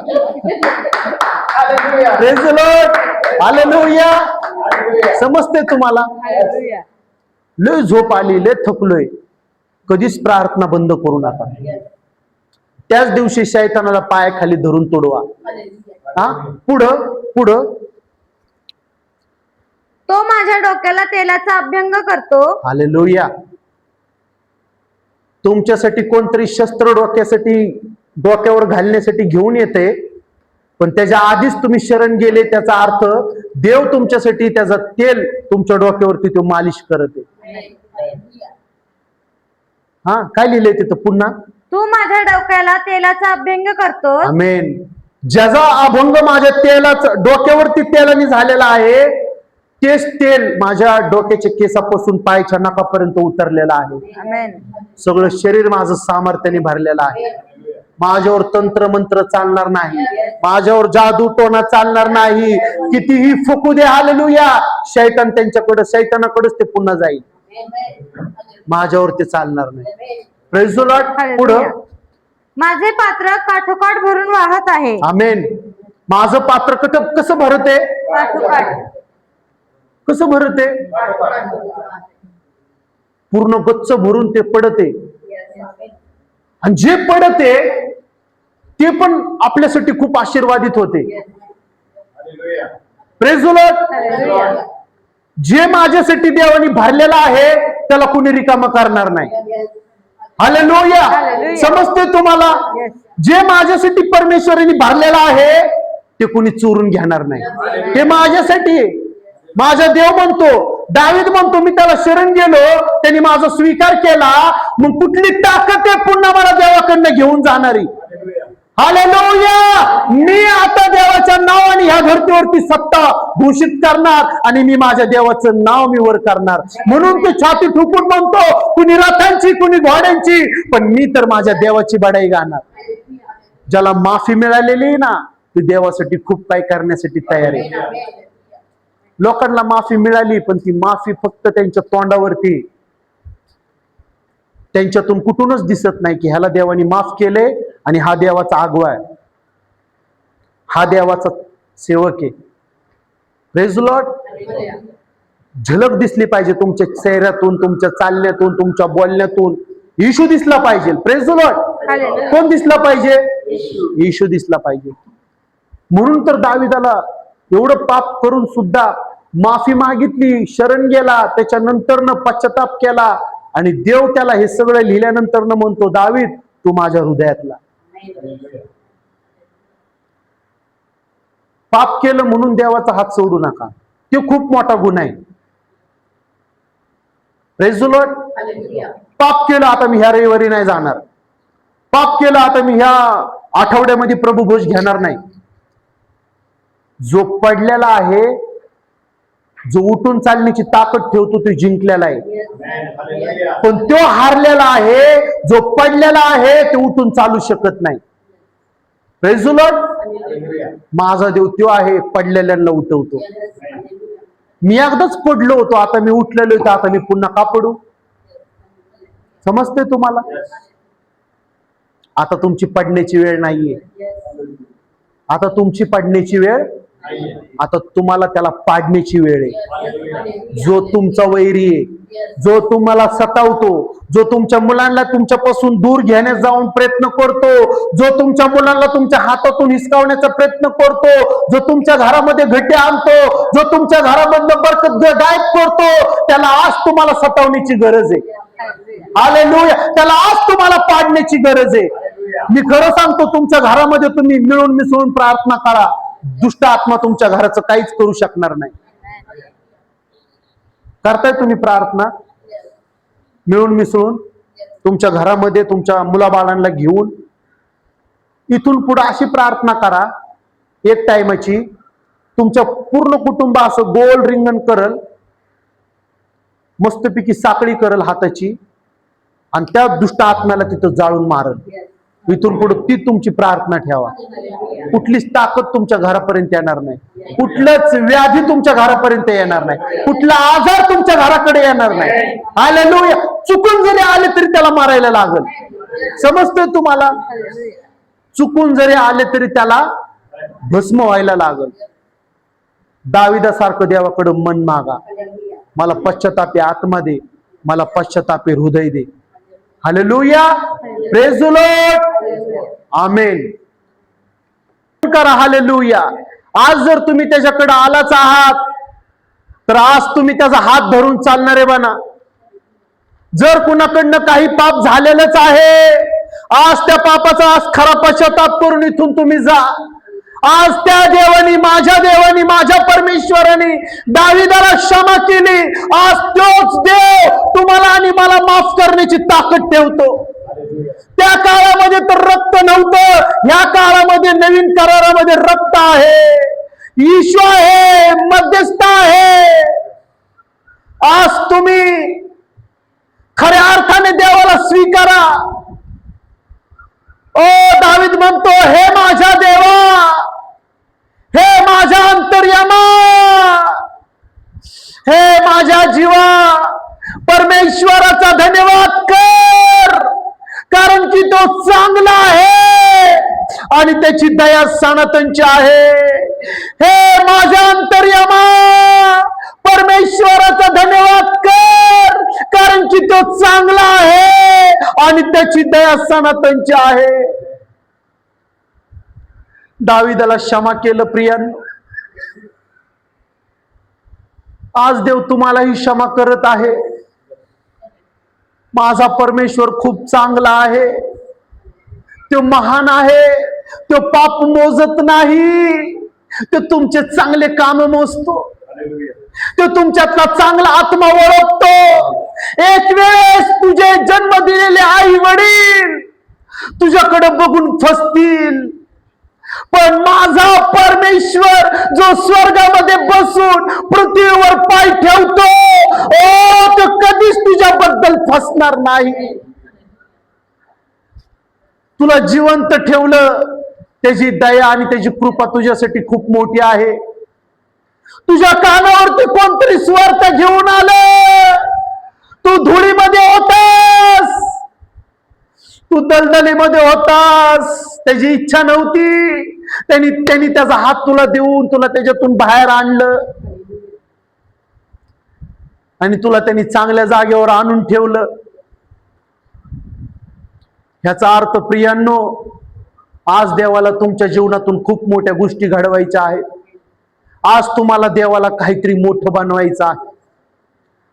Praise the lord. हालेलुया. समजते तुम्हाला? लय झोप आली, लय थकलोय. कधीच प्रार्थना बंद करू नका. त्याच दिवशी शैतानाला पायाखाली धरून तोडवा. हा पुढं पुढं. तो माझ्या डोक्याला तेलाचा अभ्यंग करतो. हालेलुया. तुमच्यासाठी कोणतरी शस्त्र डोक्यावर घालण्यासाठी घेऊन येते, पण त्याच्या आधीच तुम्ही शरण गेले. त्याचा अर्थ देव तुमच्यासाठी त्याचा तेल तुमच्या डोक्यावरती तो मालिश करते. हा काय लिहिलंय तिथं पुन्हा? तू माझ्या डोक्याला तेलाचा अभ्यंग करतो. आमेन. ज्याचा अभंग माझ्या तेलाचं डोक्यावरती तेलाने झालेला आहे तेच तेल माझ्या डोक्याच्या केसापासून पायाच्या नखापर्यंत उतरलेलं आहे. आमेन. सगळं शरीर माझं सामर्थ्याने भरलेलं आहे. माझ्यावर तंत्र मंत्र चालणार नाही. माझ्यावर जादू टोना चालणार नाही. कितीही फुकू दे. हालेलुया. शैतान शैतानाकडेच ते पुन्हा जाईल. माझ्यावर ते चालणार नाही. Praise the Lord. पुढं. माझे पात्र काठोकाठ भरून वाहत आहे. आमेन. माझं पात्र कसं भरते? काठोकाठ. कसं भरते? पूर्ण गच्च भरून ते पडते. आणि जे पडते ते पण आपल्यासाठी खूप आशीर्वादित होते. Praise the Lord. जे माझ्यासाठी देवानी भरलेला आहे त्याला कुणी रिकामा करणार नाही. हालेलुया. समजते तुम्हाला? जे माझ्यासाठी परमेश्वराने भरलेला आहे ते कुणी चोरून घेणार नाही. ते माझ्यासाठी. माझा देव म्हणतो, दावीद म्हणतो मी त्याला शरण गेलो, त्यांनी माझा स्वीकार केला. मग कुठली ताकद आहे पुन्हा मला देवाकडनं घेऊन जाणारी? हालेलुया. मी आता देवाच्या नावाने ह्या धर्तीवरती सत्ता घोषित करणार आणि मी माझ्या देवाचं नाव मी वर करणार. म्हणून ते छाती ठोकून म्हणतो, कुणी रथांची कुणी घोड्यांची, पण मी तर माझ्या देवाची बढाई गाणार. ज्याला माफी मिळालेली आहे ना ते देवासाठी खूप काही करण्यासाठी तयार आहे. लोकांना माफी मिळाली पण ती माफी फक्त त्यांच्या तोंडावरती, त्यांच्यातून कुठूनच दिसत नाही की ह्याला देवानी माफ केले आणि हा देवाचा आगवा आहे, हा देवाचा सेवक आहे. Praise the Lord. झलक दिसली पाहिजे तुमच्या चेहऱ्यातून, तुमच्या चालण्यातून, तुमच्या बोलण्यातून. येशू दिसला पाहिजे. Praise the Lord. कोण दिसला पाहिजे? येशू दिसला पाहिजे. म्हणून तर दाविदाला एवढं पाप करून सुद्धा माफी मागितली, शरण गेला, त्याच्यानंतर पश्चाताप केला. आणि देव त्याला हे सगळं लिहिल्यानंतर न म्हणतो, दावीद तू माझ्या हृदयातला. पाप केलं म्हणून देवाचा हात सोडू नका, ते खूप मोठा गुन्हा आहे. Praise the Lord. पाप केलं आता मी ह्या रविवारी नाही जाणार, पाप केलं आता मी ह्या आठवड्यामध्ये प्रभू भोज घेणार नाही. जो पडलेला आहे, जो उठून चालण्याची ताकद ठेवतो, तो जिंकलेला आहे. पण तो हारलेला आहे, जो पडलेला आहे ते उठून चालू शकत नाही. Praise the Lord. माझा देव तो आहे, पडलेल्यांना उठवतो. मी एकदाच पडलो होतो, आता मी उठलेलो होतो, आता मी पुन्हा का पडू? समजते तुम्हाला? आता तुमची पडण्याची वेळ नाहीये, आता तुमची पडण्याची वेळ, आता तुम्हाला त्याला पाडण्याची वेळ आहे. जो तुमचा वैरी आहे, जो तुम्हाला सतावतो, जो तुमच्या मुलांना तुमच्यापासून दूर घेण्यास जाऊन प्रयत्न करतो, जो तुमच्या मुलांना तुमच्या हातातून हिसकावण्याचा प्रयत्न करतो, जो तुमच्या घरामध्ये घटे आणतो, जो तुमच्या घरामधनं बरकत गायब करतो, त्याला आज तुम्हाला सतावण्याची गरज आहे. हालेलुया. त्याला आज तुम्हाला पाडण्याची गरज आहे. मी खरं सांगतो, तुमच्या घरामध्ये तुम्ही मिळून मिसळून प्रार्थना करा, दुष्ट आत्मा तुमच्या घराचं काहीच करू शकणार नाही. करताय तुम्ही प्रार्थना मिळून मिसळून तुमच्या घरामध्ये तुमच्या मुलाबाळांना घेऊन? इथून पुढे अशी प्रार्थना करा, एक टाइमची, तुमच्या पूर्ण कुटुंब असं गोल रिंगण करल, मस्तपैकी साखळी करल हाताची, आणि त्या दुष्ट आत्म्याला तिथं जाळून मारल. इथून पुढे ती तुमची प्रार्थना ठेवा. कुठलीच ताकद तुमच्या घरापर्यंत येणार नाही, कुठलंच व्याधी तुमच्या घरापर्यंत येणार नाही, कुठला आजार तुमच्या घराकडे येणार नाही. हालेलुया. चुकून जरी आले तरी त्याला मारायला लागल. समजतंय तुम्हाला? चुकून जरी आले तरी त्याला भस्म व्हायला लागल. दाविदासारखं देवाकडे मन मागा, मला पश्चातापी आत्मा दे, मला पश्चातापी हृदय दे. Hallelujah. Praise the lord. Amen. करा हालेलुया. आज जर तुम्ही त्याच्याकडे आलाच आहात, तर आज तुम्ही त्याचा हात धरून चालणारे बना. जर कुणाकडनं काही पाप झालेलंच आहे, आज त्या पापाचा आज खरा पश्चाताप करून इथून तुम्ही जा. आज त्या देवानी, माझ्या परमेश्वराने दाविदाला क्षमा केली. आज तोच देव तुम्हाला आणि मला माफ करण्याची ताकद ठेवतो. त्या काळामध्ये तर रक्त नव्हतं, या काळामध्ये नवीन करारामध्ये रक्त आहे, येशू आहे, मध्यस्थ आहे. आज तुम्ही खऱ्या अर्थाने देवाला स्वीकारा. ओ दावीद म्हणतो, हे माझ्या देवा, हे माझ्या अंतर्यामा, हे माझ्या जीवा, परमेश्वराचा धन्यवाद कर, कारण की तो चांगला आहे आणि त्याची दया सनातनची आहे. हे माझ्या अंतर्यामा, परमेश्वराचा धन्यवाद कर, कारण की तो चांगला आहे आणि त्याची दया सनातनची आहे. दाविदाला क्षमा केलं प्रियांनो. आज देव तुम्हालाही क्षमा करत आहे. माझा परमेश्वर खूप चांगला आहे, तो महान आहे, तो पाप मोजत नाही, तो तुमचे चांगले काम मोजतो, तो तुमच्यातला चांगला आत्मा ओळखतो. एक वेळेस तुझे जन्म दिलेले आई वडील तुझ्याकडे बघून फसतील, पण माझा परमेश्वर जो स्वर्गामध्ये बसून पृथ्वीवर पाय ठेवतो, तो कधीच तुझ्याबद्दल फसणार नाही. तुला जिवंत ठेवलं, त्याची दया आणि त्याची कृपा तुझ्यासाठी खूप मोठी आहे. तुझ्या कानावरती कोणतरी स्वार्थ घेऊन आलं, तू धुळीमध्ये होतास, तू दलदलीमध्ये होतास, त्याची इच्छा नव्हती, त्यांनी त्याचा हात तुला देऊन तुला त्याच्यातून बाहेर आणलं आणि तुला त्यांनी चांगल्या जागेवर आणून ठेवलं. ह्याचा अर्थ प्रियांनो, आज देवाला तुमच्या जीवनातून खूप मोठ्या गोष्टी घडवायच्या आहेत. आज तुम्हाला देवाला काहीतरी मोठं बनवायचं आहे.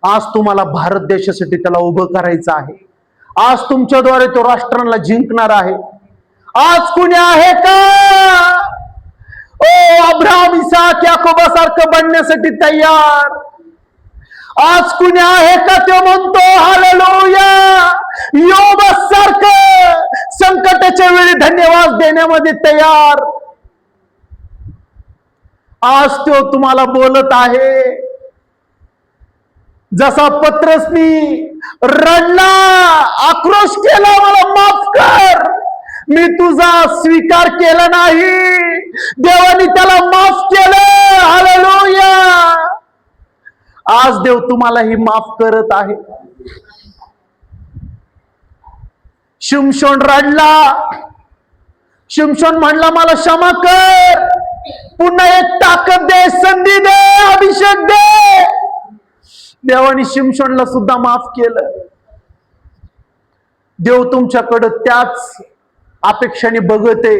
आज तुम्हाला भारत देशासाठी त्याला उभं करायचं आहे. आज तुमच्याद्वारे तो राष्ट्राला जिंकणार आहे. आज कुणी आहे का अब्राहम इसाक याकोबासारखं बनण्यासाठी तयार? आज कुणी आहे का तो म्हणतो हालेलुया योबासारखं संकटाच्या वेळी धन्यवाद देण्यामध्ये तयार? आज तो तुम्हाला बोलत आहे. जसा पत्रसनी रडला, आक्रोश केला, मला माफ कर, मी तुझा स्वीकार केला नाही, देवाने त्याला माफ केलं. हालेलुया. आज देव तुम्हालाही माफ करत आहे. शिमशोन रडला, शिमशोन म्हणला मला क्षमा कर, पुन्हा एक ताकद दे, संधी दे, अभिषेक दे. देवाने शिमशोनला सुद्धा माफ केलं. देव तुमच्याकडे त्याच अपेक्षाने बघते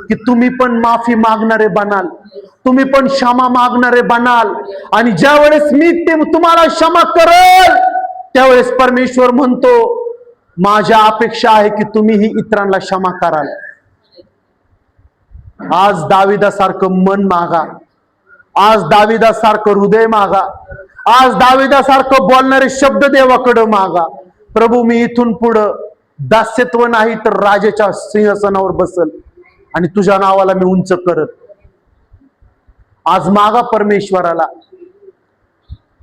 की तुम्ही पण माफी मागणारे बनाल, तुम्ही पण क्षमा मागणारे बनाल. आणि ज्या वेळेस मी तुम्हाला क्षमा करेल त्यावेळेस परमेश्वर म्हणतो माझ्या अपेक्षा आहे की तुम्हीही इतरांना क्षमा कराल. आज दाविदासारखं मन मागा, आज दाविदासारखं हृदय मागा, आज दाविदासारखं बोलणारे शब्द देवाकडे मागा. प्रभू मी इथून पुढं दास्यत्व नाही तर राजाच्या सिंहासनावर बसल आणि तुझ्या नावाला मी उंच करत. आज मागा परमेश्वराला.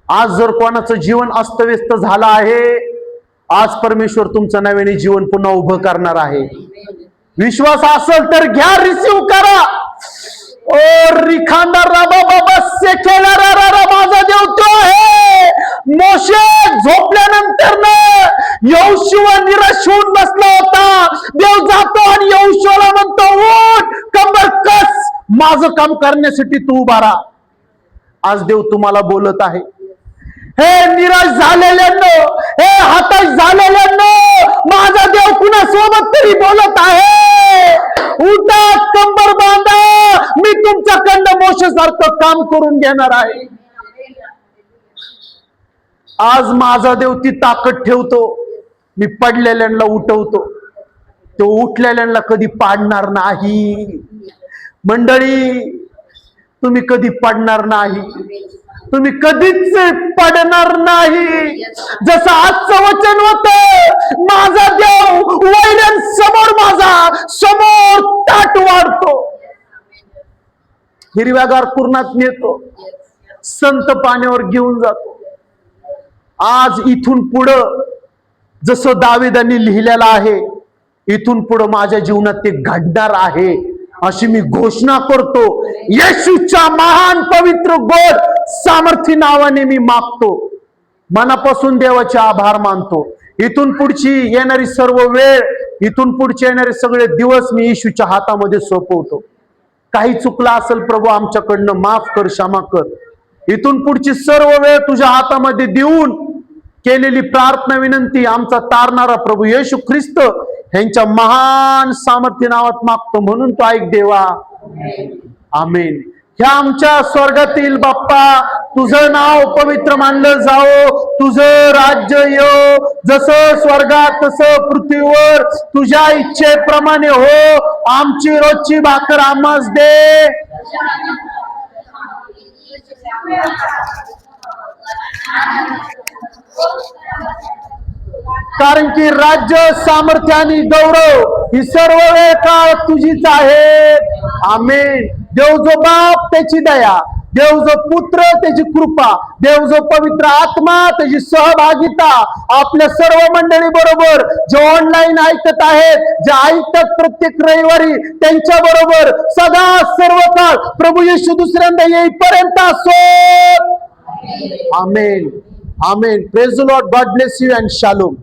आज जर कोणाचं जीवन अस्तव्यस्त झालं आहे, आज परमेश्वर तुमचं नव्याने जीवन पुन्हा उभं करणार आहे. विश्वास असेल तर घ्या, रिसीव करा. ओ रिखांदा राबा बाबा सेखेला रा माझा देव तो आहे. मोशे झोपल्यानंतर यहोशुवा निराश होऊन बसला होता. देव जातो आणि यहोशुवाला म्हणतो उठ, कंबर कस, माझं काम करण्यासाठी तू उभा राहा. आज देव तुम्हाला बोलत आहे. हे निराश झालेल्यांनो, हे हताश झालेल्यांनो, माझा देव कुणासोबत तरी बोलत आहे. उठा, कंबर बांधा, मी तुमच्याकडनं मोशेसारखं काम करून घेणार आहे. आज माझा देव ती ताकद ठेवतो. मी पडलेल्यांना उठवतो, तो उठलेल्यांना कधी पाडणार नाही. मंडळी तुम्ही कधी पडणार नाही, तुम्ही कधीच पडणार नाही. जसं आजचं वचन होतं, माझा देव वैरण समोर माझा समोर ताट वाढतो, हिरव्यागार कुरणात नेतो, संत पाण्यावर घेऊन जातो. आज इथून पुढं जसं दाविदांनी लिहिलेलं आहे, इथून पुढं माझ्या जीवनात ते घडणार आहे अशी मी घोषणा करतो. येशूच्या महान पवित्र गोड सामर्थ्य नावाने मी मागतो. मनापासून देवाचे आभार मानतो. इथून पुढची येणारी सर्व वेळ, इथून पुढचे येणारे सगळे दिवस मी येशूच्या हातामध्ये सोपवतो. काही चुकला असेल प्रभू आमच्याकडनं माफ कर, क्षमा कर. इथून पुढची सर्व वेळ तुझ्या हातामध्ये देऊन केलेली प्रार्थना विनंती आमचा तारणारा प्रभू येशू ख्रिस्त ह्यांच्या महान सामर्थ्य नावात मागतो. म्हणून तो ऐक देवा. आमेन. ह्या आमच्या स्वर्गातील बाप्पा, तुझं नाव पवित्र मानलं जाओ, तुझं राज्य येऊ, जसं स्वर्गात तसं पृथ्वीवर तुझ्या इच्छेप्रमाणे हो. आमची रोजची भाकर आम्हास दे. कारण की राज्य, सामर्थ्य आणि गौरव ही सर्व वेळ काळ तुझीच आहे. आमेन. देव जो बाप त्याची दया, देव जो पुत्र त्याची कृपा, देव जो पवित्र आत्मा त्याची सहभागिता आपल्या सर्व मंडळी बरोबर, जे ऑनलाईन ऐकत आहेत, जे ऐकतात प्रत्येक रविवारी, त्यांच्या बरोबर सदा सर्व काळ प्रभू येशू दुसऱ्यांदा येईपर्यंत असो. Amen. Amen. Praise the lord. God bless you and shalom.